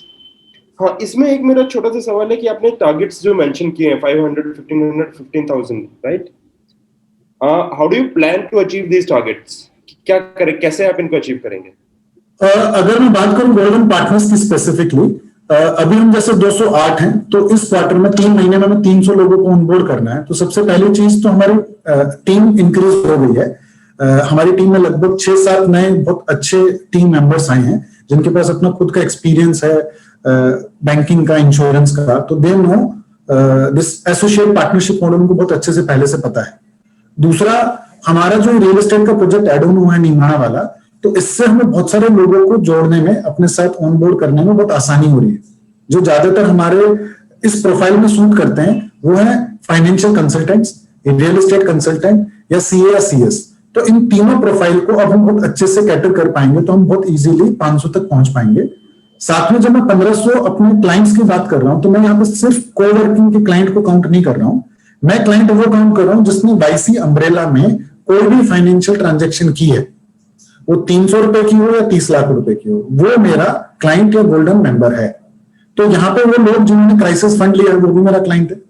हाँ, इसमें एक मेरा छोटा सा सवाल है कि आपने टारगेट्स जो मेंशन किए हैं 500, 1500, 15,000, right? How do you plan to achieve these targets? क्या करें, कैसे आप इनको अचीव करेंगे? अगर मैं बात करूं गोल्डन पार्टनर्स की स्पेसिफिकली, अभी हम जैसे 208 हैं, तो इस क्वार्टर में 3 महीने में हमें 300 लोगों को ऑनबोर्ड करना है। तो सबसे पहली चीज तो हमारी टीम इंक्रीज हो गई है। हमारी टीम में लगभग 6-7 नए बहुत अच्छे टीम मेंबर्स आए हैं जिनके पास अपना खुद का एक्सपीरियंस है बैंकिंग का, इंश्योरेंस का। तो they know this associate partnership model उनको बहुत अच्छे से पहले से पता है। दूसरा, हमारा जो रियल एस्टेट का प्रोजेक्ट एड ऑन हुआ है नीमराणा वाला, तो इससे हमें बहुत सारे लोगों को जोड़ने में, अपने साथ ऑनबोर्ड करने में बहुत आसानी हो रही है। जो ज्यादातर हमारे इस प्रोफाइल में सूट करते हैं वो है financial consultants, real estate consultant या सीए या सीएस। तो इन तीनों प्रोफाइल को अब हम बहुत अच्छे से कैटर कर पाएंगे, तो हम बहुत इजीली 500 तक पहुंच पाएंगे। साथ में जब मैं 1500 अपने क्लाइंट्स की बात कर रहा हूं तो मैं यहाँ पे सिर्फ कोवर्किंग के क्लाइंट को काउंट नहीं कर रहा हूं, मैं क्लाइंट वो काउंट कर रहा हूं जिसने वाईसी अम्ब्रेला में कोई भी फाइनेंशियल ट्रांजेक्शन की है, वो 300 रुपए की हो या 30 लाख रुपए की हो, वो मेरा क्लाइंट या गोल्डन मेंबर है। तो यहाँ पे वो लोग जिन्होंने क्राइसिस फंड लिया है वो भी मेरा क्लाइंट है,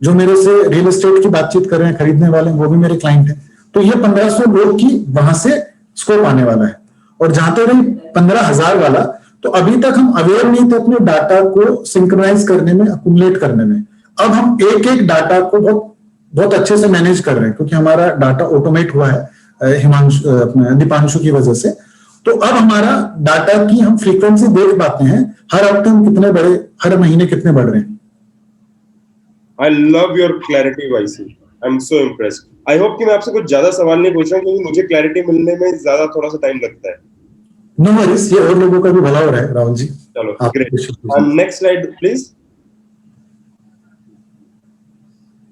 जो मेरे से रियल एस्टेट की बातचीत कर रहे हैं, खरीदने वाले हैं, वो भी मेरे क्लाइंट है। तो ये 1500 लोग की वहां से स्कोप आने वाला है। और जहां तक 15,000 वाला, तो अभी तक हम अवेयर नहीं थे अपने डाटा को सिंक्रोनाइज करने में, अकुमुलेट करने में। अब हम एक एक डाटा को बहुत अच्छे से मैनेज कर रहे हैं क्योंकि हमारा डाटा ऑटोमेट हुआ है दीपांशु की वजह से। तो अब हमारा डाटा की हम फ्रीक्वेंसी देख पाते हैं, हर हफ्ते हम कितने बढ़े, हर महीने कितने बढ़ रहे हैं। I love your clarity, YC. I'm so impressed. I hope कि मैं आपसे कुछ ज्यादा सवाल नहीं पूछ रहा हूँ क्योंकि मुझे क्लैरिटी मिलने में ज्यादा थोड़ा सा टाइम लगता है। नो वरीज, ये और लोगों का भी भला हो रहा है राहुल जी। चलो ग्रेट। Next slide please.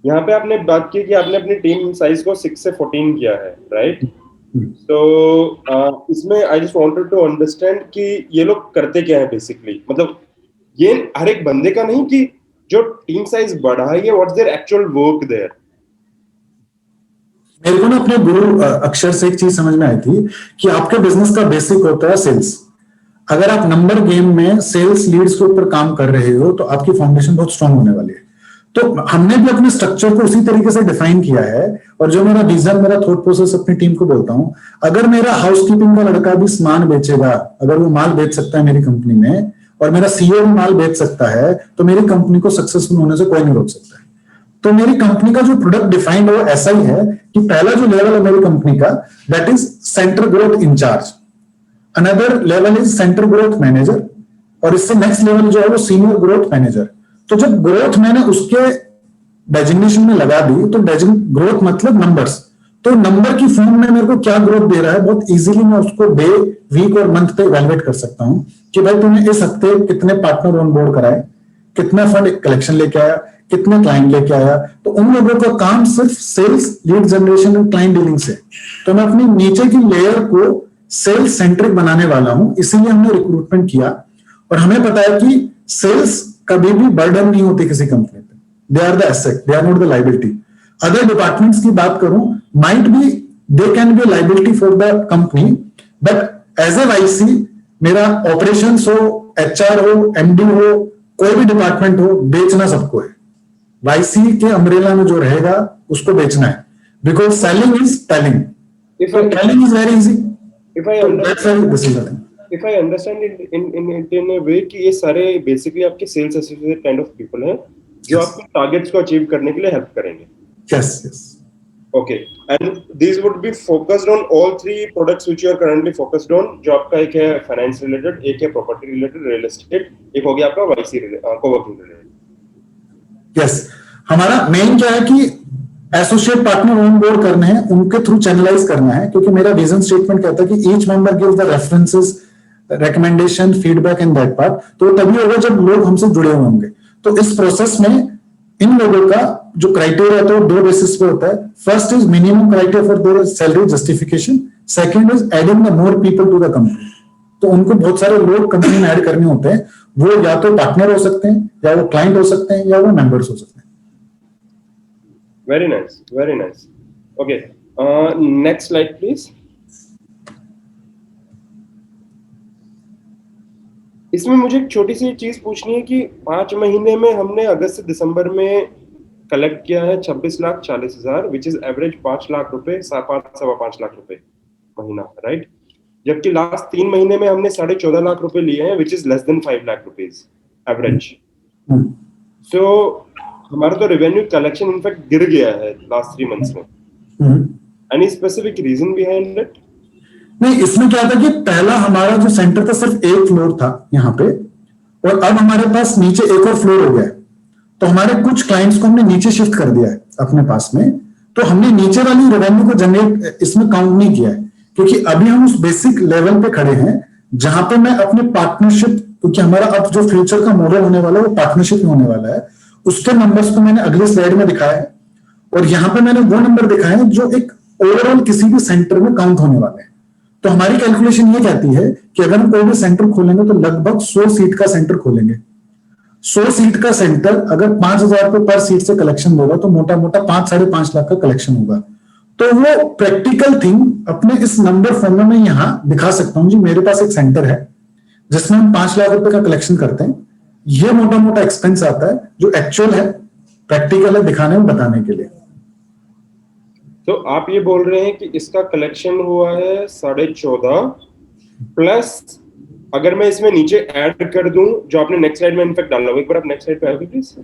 यहाँ पे आपने बात की कि आपने अपनी टीम साइज को 6 से 14 किया है, राइट? तो इसमें I just wanted to understand कि ये लोग करते क्या है बेसिकली, मतलब ये हर एक बंदे का नहीं कि जो टीम साइज बढ़ा है, what's their actual work there. मेरे को ना अपने गुरु अक्षर से एक चीज समझ में आई थी कि आपके बिजनेस का बेसिक होता है सेल्स। अगर आप नंबर गेम में सेल्स लीड्स के ऊपर काम कर रहे हो तो आपकी फाउंडेशन बहुत स्ट्रांग होने वाली है। तो हमने भी अपने स्ट्रक्चर को उसी तरीके से डिफाइन किया है। और जो मेरा विजन, मेरा थॉट प्रोसेस अपनी टीम को बोलता हूं, अगर मेरा हाउसकीपिंग का लड़का भी सामान बेचेगा, अगर वो माल बेच सकता है मेरी कंपनी में, और मेरा सीईओ भी माल बेच सकता है, तो मेरी कंपनी को सक्सेसफुल होने से कोई नहीं रोक सकता है। तो मेरी कंपनी का जो प्रोडक्ट डिफाइंड है वो ऐसा ही है कि पहला जो लेवल है मेरी कंपनी का, that is centre growth incharge. Another level is centre growth manager, और इससे नेक्स्ट लेवल जो है वो सीनियर ग्रोथ मैनेजर। तो जब ग्रोथ मैंने उसके डेजिग्नेशन में लगा दी, तो ग्रोथ मतलब नंबर्स, तो नंबर की फॉर्म में मेरे को क्या ग्रोथ दे रहा है, बहुत इजीली मैं उसको डे, वीक और मंथ पे इवैल्यूएट कर सकता हूं कि भाई तूने इस हफ्ते कितने पार्टनर ऑन बोर्ड कराए, कितना फंड कलेक्शन लेके आया, कितने क्लाइंट लेके आया। तो उन लोगों का काम सिर्फ सेल्स, लीड जनरेशन और क्लाइंट डीलिंग से, तो मैं अपनी नीचे की लेयर को सेल्स सेंट्रिक बनाने वाला हूं। इसीलिए हमने रिक्रूटमेंट किया, और हमें पता है कि सेल्स कभी भी बर्डन नहीं होती किसी कंपनी पे, they are the asset, they are not the liability. Other departments की बात करूं, might be they can be liability for the company, but as a VC मेरा ऑपरेशंस हो, एचआर हो, एमडी हो, कोई भी डिपार्टमेंट हो, बेचना सबको है। वाईसी के अम्ब्रेला में जो रहेगा उसको बेचना है, because selling is telling, telling is very easy. If I understand it in a way कि ये सारे basically आपके sales associate kind of people हैं जो Yes. आपके targets को achieve करने के लिए help करेंगे। Yes, yes. Okay, and these would be focused on all three products which you are currently focused on। जो आपका एक है finance related, एक है property related, real estate, एक हो गया आपका YC co-working related। Yes, हमारा मेन क्या है कि एसोसिएट पार्टनर ऑन बोर्ड करने हैं, उनके थ्रू चैनलाइज करना है, क्योंकि मेरा विजन स्टेटमेंट कहता है कि each member gives the references, recommendation, feedback in that part. तो तभी होगा जब लोग हमसे जुड़े हुए होंगे। तो इस प्रोसेस में इन लोगों का जो क्राइटेरिया तो दो बेसिस पे होता है। First is minimum criteria for their salary justification, second is adding the more people to the company. तो उनको बहुत सारे लोग कंपनी में ऐड करने होते हैं, वो या तो पार्टनर हो सकते हैं, या वो क्लाइंट हो सकते हैं, या वो मेंबर्स हो सकते हैं। Very nice, very nice. Okay, next slide please। इसमें मुझे एक छोटी सी चीज पूछनी है कि 5 महीने में हमने अगस्त से दिसंबर में कलेक्ट किया है 26,40,000, विच इज एवरेज 5 लाख रुपए, 5.5 लाख रुपए महीना, राइट। जबकि लास्ट 3 महीने में हमने 14.5 लाख रुपए लिए हैं, which is less than 5 lakh rupees average. So हमारा तो रेवेन्यू कलेक्शन इनफैक्ट गिर गया है लास्ट 3 मंथ्स में। Any specific reason behind it? नहीं, इसमें क्या था कि पहला हमारा जो सेंटर था सिर्फ एक फ्लोर था यहाँ पे, और अब हमारे पास नीचे एक और फ्लोर हो गया है। तो हमारे कुछ क्लाइंट्स को हमने नीचे शिफ्ट कर दिया है अपने पास में। तो हमने नीचे वाली रेवेन्यू को जनरेट इसमें काउंट नहीं किया है, क्योंकि अभी हम उस बेसिक लेवल पे खड़े हैं जहां पे मैं अपने पार्टनरशिप, क्योंकि हमारा अब जो फ्यूचर का मॉडल होने वाला है वो पार्टनरशिप में होने वाला है, उसके नंबर्स को मैंने अगले स्लाइड में दिखाया है। और यहाँ पे मैंने वो नंबर दिखाए हैं जो एक ओवरऑल किसी भी सेंटर में काउंट होने वाले हैं। तो हमारी कैलकुलेशन ये कहती है कि अगर हम कोई भी सेंटर खोलेंगे तो लगभग 100 सीट का सेंटर खोलेंगे। 100 सीट का सेंटर अगर 5,000 रुपए पर सीट से कलेक्शन होगा तो मोटा मोटा 5-5.5 लाख का कलेक्शन होगा। तो वो प्रैक्टिकल थिंग अपने इस नंबर फॉर्म में यहां दिखा सकता हूं जी। मेरे पास एक सेंटर है जिसमें हम 5 लाख रुपए का कलेक्शन करते हैं। ये मोटा मोटा एक्सपेंस आता है जो एक्चुअल है, प्रैक्टिकल है, दिखाने में बताने के लिए। तो आप ये बोल रहे हैं कि इसका कलेक्शन हुआ है 14.5 प्लस, अगर मैं इसमें नीचे ऐड कर दूं जो आपने नेक्स्ट स्लाइड में इनफैक्ट डाला, एक बार आप नेक्स्ट स्लाइड पे आओगे प्लीज,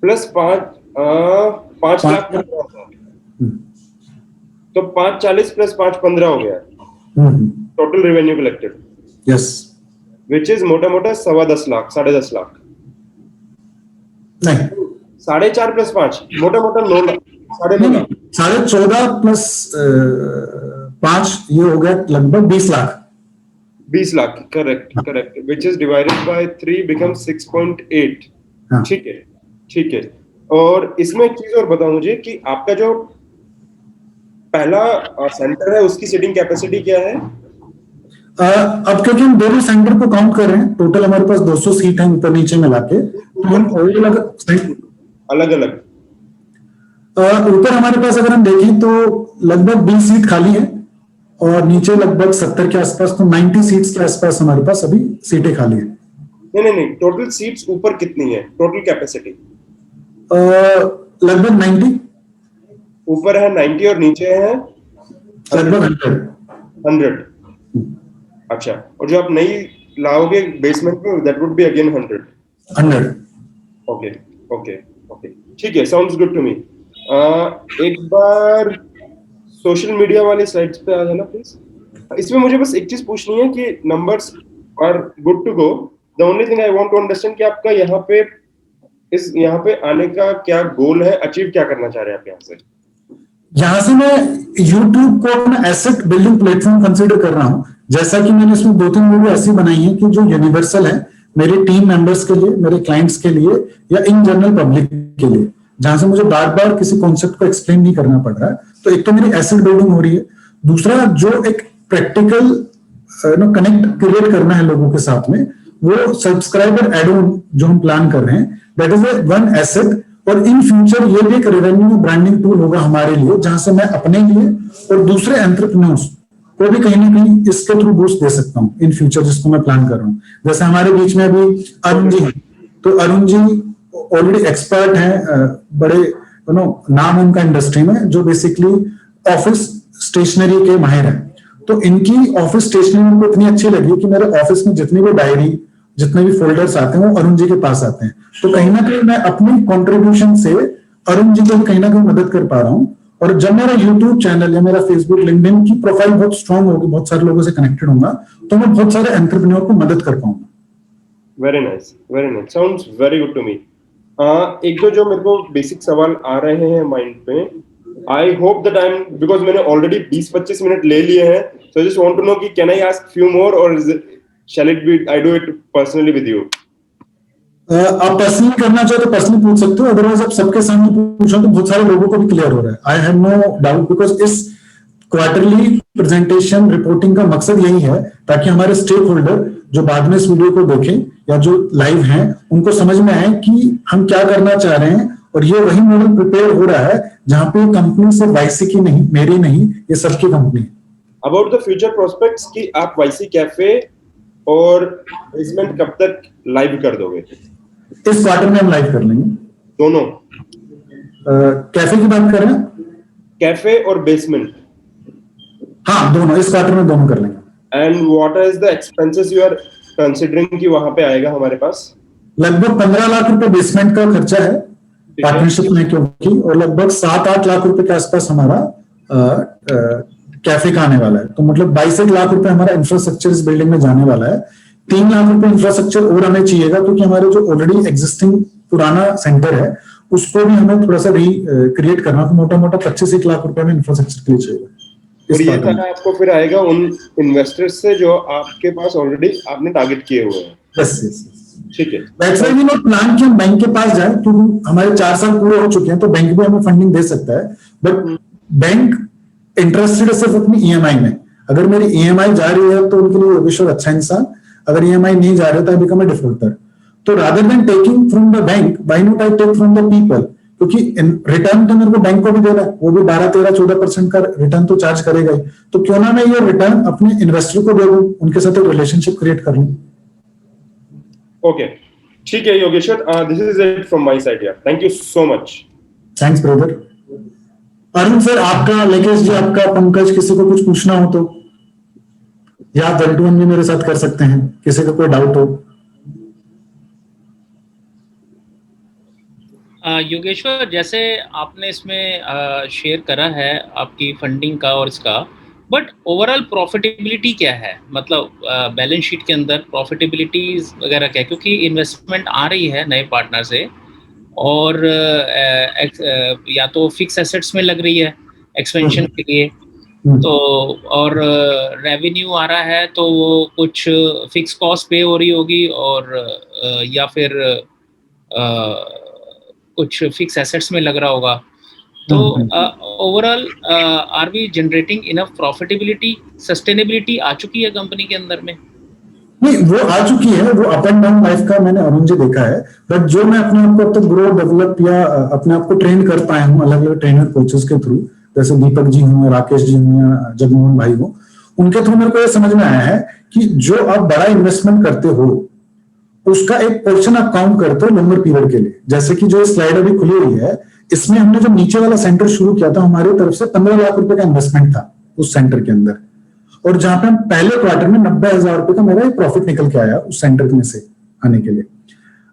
प्लस 5 लाख 15,000, तो 5.40 प्लस 5.15 हो गया total revenue collected. Yes, which is मोटा मोटा 10.25 लाख, 10.5 लाख नहीं, 4.5 प्लस 5 मोटा मोटा 9 लाख, 9.5 लाख, 14.5 प्लस 5 ये हो गया लगभग 20 lakh. 20 lakh, correct correct, which is divided by 3 becomes 6.8। ठीक है ठीक है। और इसमें एक चीज और बताओ मुझे कि आपका जो पहला सेंटर है उसकी सीटिंग कैपेसिटी क्या है? अब क्योंकि हम दोनों सेंटर को काउंट कर रहे हैं, टोटल हमारे पास 200 सीट है ऊपर नीचे मिला के, तो हम अलग अलग ऊपर हमारे पास अगर हम देखें तो लगभग 20 सीट खाली है और नीचे लगभग 70 के आसपास, तो 90 सीट्स के आसपास हमारे पास अभी सीटें खाली है। नहीं, टोटल सीट्स ऊपर कितनी है, टोटल कैपेसिटी? लगभग 90। ऊपर है 90 और नीचे है लगभग 100। अच्छा, और जो आप नई लाओगे बेसमेंट में that would be again 100। Okay okay okay, ठीक है, साउंड्स गुड टू मी। एक बार सोशल मीडिया वाली साइट्स पे आ जाना प्लीज। इसमें मुझे बस एक चीज पूछनी है कि numbers are good to go, the only thing I want to understand कि आपका यहाँ पे आने का क्या गोल है, अचीव क्या करना चाह रहे हैं आप यहाँ से? यहां से मैं YouTube को अपना एसेट बिल्डिंग प्लेटफॉर्म कंसीडर कर रहा हूं। जैसा कि मैंने इसमें 2-3 वीडियो ऐसी बनाई है कि जो यूनिवर्सल है मेरे टीम मेंबर्स के लिए, मेरे क्लाइंट्स के लिए या इन जनरल पब्लिक के लिए, जहां से मुझे बार बार किसी कॉन्सेप्ट को एक्सप्लेन नहीं करना पड़ रहा है। तो एक तो मेरी एसेट बिल्डिंग हो रही है, दूसरा जो एक प्रैक्टिकल कनेक्ट क्रिएट करना है लोगों के साथ में, वो सब्सक्राइबर एड ऑन जो हम प्लान कर रहे हैं, दैट इज वन एसेट। और इन फ्यूचर ये भी एक रेवेन्यू ब्रांडिंग टूल होगा हमारे लिए, जहां से मैं अपने लिए और दूसरे एंटरप्रेन्योर्स को भी कहीं ना कहीं इसके थ्रू बूस्ट दे सकता हूँ इन फ्यूचर, जिसको मैं प्लान कर रहा हूँ। जैसे हमारे बीच में अभी अरुण जी, तो अरुण जी ऑलरेडी एक्सपर्ट हैं, बड़े नाम उनका इंडस्ट्री में, जो बेसिकली ऑफिस स्टेशनरी के माहिर हैं। तो इनकी ऑफिस स्टेशनरी मेरे को इतनी अच्छी लगी कि मेरे ऑफिस में जितनी भी डायरी, जितने भी फोल्डर्स आते हैं वो अरुण जी के पास आते हैं। तो कहीं ना कहीं मैं अपनी कंट्रीब्यूशन से अरुण जी को कहीं ना कहीं मदद कर पा रहा हूँ। और जब मेरा यूट्यूब चैनल या मेरा फेसबुक, लिंक्डइन की प्रोफाइल बहुत स्ट्रांग होगी, बहुत सारे लोगों से कनेक्टेड होगा, तो मैं बहुत सारे एंटरप्रेन्योर को मदद कर पाऊंगा। Very nice, sounds very good to me. एक दो जो मेरे को बेसिक सवाल आ रहे हैं माइंड पे, I hope that I am, because मैंने ऑलरेडी 20-25 मिनट ले लिए हैं, so I just want to know कि can I ask few more और shall it be I do it personally with you? आप पर्सनली करना चाहो तो पर्सनली पूछ सकते हो, अदरवाइज आप सबके सामने पूछो तो बहुत सारे लोगों को भी क्लियर हो रहा है। I have no doubt, because इस क्वार्टरली प्रेजेंटेशन रिपोर्टिंग का मकसद यही है ताकि हमारे स्टेक होल्डर जो बाद में इस वीडियो को देखें या जो लाइव हैं, उनको समझ में आए कि हम क्या करना चाह रहे हैं। और ये वही मॉडल प्रिपेयर हो रहा है जहां पे कंपनी सिर्फ वाईसी की नहीं, मेरी नहीं, ये सबकी कंपनी है। अबाउट द फ्यूचर प्रोस्पेक्ट्स की आप वाईसी कैफे और बेसमेंट कब तक लाइव कर दोगे? इस क्वार्टर में हम लाइव कर लेंगे दोनों। कैफे की बात कर रहे हैं? कैफे और बेसमेंट? हाँ, दोनों इस क्वार्टर में दोनों कर लेंगे। And what is the expenses you are considering कि वहां पे आएगा हमारे पास? लगभग 15 लाख रुपए बेसमेंट का खर्चा है पार्टनरशिप में, क्योंकि और लगभग 7-8 लाख रुपए के आसपास हमारा कैफे का आने वाला है। तो मतलब 22 लाख रुपए हमारा इंफ्रास्ट्रक्चर इस बिल्डिंग में जाने वाला है। 3 लाख रुपए इंफ्रास्ट्रक्चर और हमें चाहिएगा, क्योंकि हमारे जो ऑलरेडी एग्जिस्टिंग पुराना सेंटर है उसको भी हमें थोड़ा सा क्रिएट करना, तो मोटा मोटा 25 लाख रुपए में इंफ्रास्ट्रक्चर के लिए चाहिए। और ये सारा आपको फिर आएगा उन इन्वेस्टर्स से जो आपके पास ऑलरेडी आपने टारगेट किए हुए हैं? यस, ठीक है। That's why we not plan कि हम बैंक के पास जाएं, क्योंकि हमारे 4 साल पूरे हो चुके हैं, तो बैंक भी हमें फंडिंग दे सकता है। बट बैंक इंटरेस्टेड है सिर्फ अपनी ईएमआई में। अगर मेरी ईएमआई जा रही है तो उनके लिए योगेश्वर अच्छा इंसान, अगर ईएमआई नहीं जा रहा है तो आई बिकम अ डिफॉल्टर। तो rather than taking from the bank, why not I take from the people, क्योंकि रिटर्न तो मेरे को बैंक को भी दे रहा है, वो भी 12-13-14% का रिटर्न तो चार्ज करेगा ही। तो क्यों ना मैं ये रिटर्न अपने इन्वेस्टर को दे दूं, उनके साथ एक रिलेशनशिप क्रिएट कर लूं। ओके, ठीक है Yogeshwar, this is it from my side यार, thank you so much. Thanks brother. Arun sir आपका, लेकेश जी आपका, पंकज, किसी को कुछ पूछना हो तो, या आप 1-to-1 भी मेरे साथ कर सकते हैं, किसी का कोई डाउट हो। योगेश्वर, जैसे आपने इसमें शेयर करा है आपकी फंडिंग का और इसका, बट ओवरऑल प्रॉफिटेबिलिटी क्या है? मतलब बैलेंस शीट के अंदर प्रॉफिटेबिलिटी वगैरह क्या है? क्योंकि इन्वेस्टमेंट आ रही है नए पार्टनर से, और या तो फिक्स एसेट्स में लग रही है एक्सपेंशन के लिए, तो और रेवेन्यू आ रहा है तो वो कुछ फिक्स कॉस्ट पे हो रही होगी, और या फिर कुछ फिक्स एसेट्स में लग रहा होगा। तो overall are we generating enough profitability, sustainability आ चुकी है कंपनी के अंदर में? नहीं, वो आ चुकी है, वो अप एंड डाउन लाइफ का मैंने अरुण जी देखा है। बट जो मैं अपने आप को अब तक ग्रो, डेवलप या अपने आप को ट्रेन कर पाया हूँ अलग अलग ट्रेनर कोचेस के थ्रू, जैसे दीपक जी हुए, राकेश जी हुए, जगमोहन भाई हो, उनके थ्रू मेरे को ये समझ में आया है कि जो आप बड़ा इन्वेस्टमेंट करते हो उसका एक पोर्शन आप काउंट करते हो लॉन्गर पीरियड के लिए। जैसे कि जो स्लाइड अभी खुली हुई है, इसमें हमने जो नीचे वाला सेंटर शुरू किया था, हमारी तरफ से 15 लाख रुपए का इन्वेस्टमेंट था उस सेंटर के अंदर, और जहां पे हम पहले क्वार्टर में 90,000 रुपए का मेरा एक प्रॉफिट निकल के आया उस सेंटर में से आने के लिए।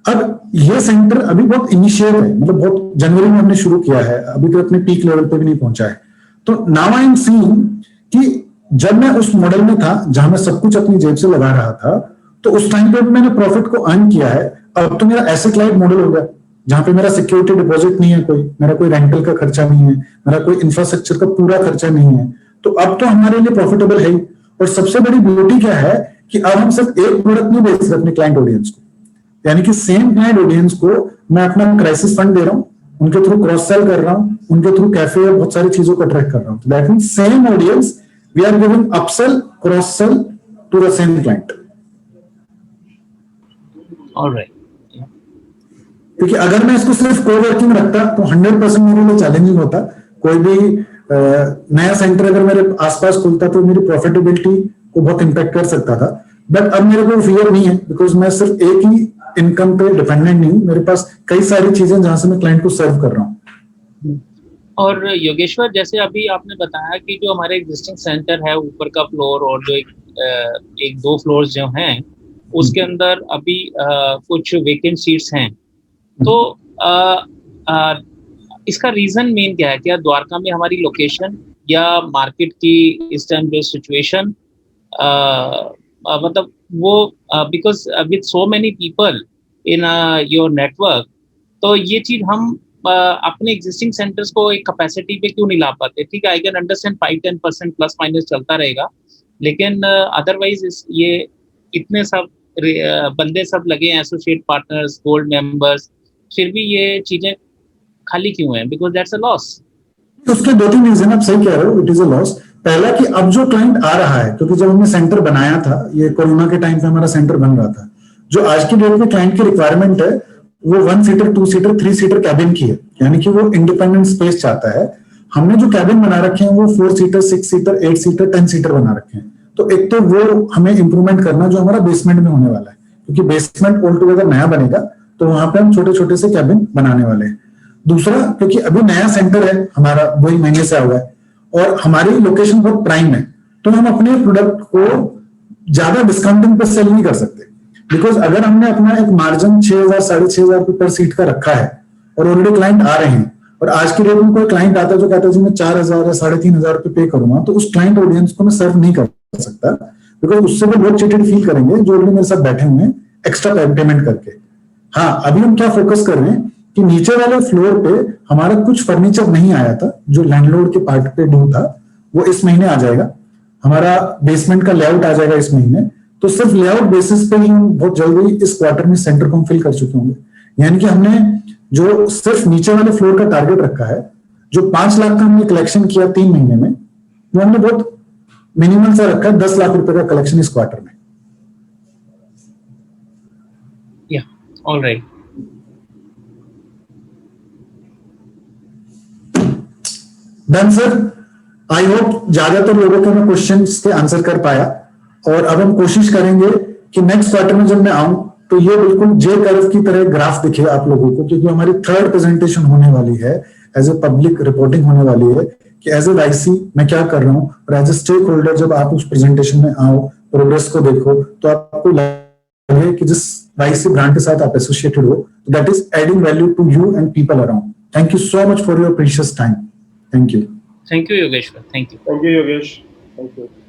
अब ये सेंटर अभी बहुत इनिशियल है, मतलब बहुत जनवरी में हमने शुरू किया है, अभी तो अपने पीक लेवल पे भी नहीं पहुंचा है। तो नाउ आई एम सीइंग कि जब मैं उस मॉडल में था जहां मैं सब कुछ अपनी जेब से लगा रहा था, तो उस टाइम पे मैंने प्रॉफिट को अर्न किया है। अब तो मेरा एसेट लाइट मॉडल हो गया, जहां पे मेरा सिक्योरिटी डिपॉजिट नहीं है, कोई मेरा कोई रेंटल का खर्चा नहीं है, मेरा कोई इंफ्रास्ट्रक्चर का पूरा खर्चा नहीं है। तो अब तो हमारे लिए प्रॉफिटेबल है ही। और सबसे बड़ी ब्यूटी क्या है कि अब हम सिर्फ एक प्रोडक्ट नहीं बेच रहे अपने क्लाइंट ऑडियंस को, यानी कि सेम क्लाइंट ऑडियंस को मैं अपना क्राइसिस फंड दे रहा हूँ, उनके थ्रू क्रॉस सेल कर रहा हूँ, उनके थ्रू कैफे और बहुत सारी चीजों को अट्रैक्ट कर रहा हूँ। तो that means same audience we are giving upsell cross sell to the same client. Alright. क्योंकि अगर मैं इसको सिर्फ कोवर्किंग रखता तो 100% मेरे लिए चैलेंजिंग होता। कोई भी नया सेंटर अगर मेरे आसपास खुलता तो मेरी प्रॉफिटेबिलिटी को बहुत इंपैक्ट कर सकता था। बट अब मेरे को फियर नहीं है, बिकॉज मैं सिर्फ एक ही इनकम पे डिपेंडेंट नहीं हूँ, मेरे पास कई सारी चीजें जहां से मैं क्लाइंट को सर्व कर रहा हूँ। और योगेश्वर, जैसे अभी आपने बताया कि जो हमारे एग्जिस्टिंग सेंटर है, ऊपर का फ्लोर और जो एक दो फ्लोर्स जो हैं उसके अंदर अभी कुछ वेकेंट सीट्स हैं, तो इसका रीजन मेन क्या है? क्या द्वारका में हमारी लोकेशन या मार्केट की इस टाइम पे सिचुएशन, मतलब वो because with so many people in your network, तो ये चीज हम अपने एग्जिस्टिंग सेंटर्स को एक कैपेसिटी पे क्यों नहीं ला पाते? ठीक है, I can understand 5-10% plus minus चलता रहेगा, लेकिन अदरवाइज ये इतने सब बंदे सब लगे हैं, एसोसिएट पार्टनर्स, गोल्ड मेंबर्स, फिर भी ये चीजें खाली क्यों है? Because that's a loss. उसके दो तीन रीजन, आप सही कह रहे हो, इट इज अ लॉस। पहला कि अब जो क्लाइंट आ रहा है, क्योंकि जब हमने सेंटर बनाया था, ये कोरोना के टाइम पे हमारा सेंटर बन रहा था, जो आज की डेट में क्लाइंट की रिक्वायरमेंट है वो 1 सीटर 2 सीटर 3 सीटर कैबिन की है, यानी कि वो इंडिपेंडेंट स्पेस चाहता है। हमने जो कैबिन बना रखे हैं वो 4 सीटर 6 सीटर 8 सीटर 10 सीटर बना रखे हैं। तो एक तो वो हमें इंप्रूवमेंट करना जो हमारा बेसमेंट में होने वाला है, क्योंकि बेसमेंट ऑल टुगेदर नया बनेगा, तो वहां पे हम छोटे छोटे से कैबिन बनाने वाले हैं। दूसरा, क्योंकि अभी नया सेंटर है हमारा, 2 महीने से हुआ है और हमारी लोकेशन बहुत प्राइम है, तो हम अपने प्रोडक्ट को ज्यादा डिस्काउंटिंग पर सेल नहीं कर सकते। बिकॉज अगर हमने अपना एक मार्जिन 6,000 6,500 रुपए पर सीट का रखा है और ऑलरेडी क्लाइंट आ रहे हैं, और आज की डेट में कोई क्लाइंट आता है जो कहता है जी मैं 4,000 या 3,500 रुपए पे करूंगा, तो उस क्लाइंट ऑडियंस को मैं सर्व नहीं कर सकता, बिकॉज उससे वो बहुत चीटेड फील करेंगे जो ऑलरेडी मेरे साथ बैठे हुए हैं एक्स्ट्रा पेमेंट करके। हाँ, अभी हम क्या फोकस कर रहे हैं कि नीचे वाले फ्लोर पे हमारा कुछ फर्नीचर नहीं आया था, जो लैंडलॉर्ड के पार्ट पे ड्यू था, वो इस महीने आ जाएगा। हमारा बेसमेंट का लेआउट आ जाएगा इस महीने, तो सिर्फ लेआउट बेसिस पे ही हम बहुत जल्दी इस क्वार्टर में सेंटर को हम फिल कर चुके होंगे। यानी कि हमने जो सिर्फ नीचे वाले फ्लोर का टारगेट रखा है, जो 5 लाख का हमने कलेक्शन किया 3 महीने में, वो हमने बहुत मिनिमल सा रखा है, 10 लाख रुपए का कलेक्शन इस क्वार्टर में। या alright. Done sir, I hope ज्यादातर लोगों के मैं क्वेश्चंस के आंसर कर पाया, और अब हम कोशिश करेंगे कि नेक्स्ट क्वार्टर में जब मैं आऊं तो ये बिल्कुल जे कर्व की तरह ग्राफ दिखे आप लोगों को, क्योंकि हमारी 3rd प्रेजेंटेशन होने वाली है, एज ए पब्लिक रिपोर्टिंग होने वाली है कि एज ए वाईसी मैं क्या कर रहा हूं, और एज ए स्टेक होल्डर जब आप उस प्रेजेंटेशन में आओ, प्रोग्रेस को देखो, तो आपको लगे कि जिस वाईसी ब्रांड के साथ आप एसोसिएटेड हो, that is adding value to you and people around. Thank you so much for your precious time. Thank you. Thank you Yogeshwar. Thank you. Thank you, Yogesh. Thank you.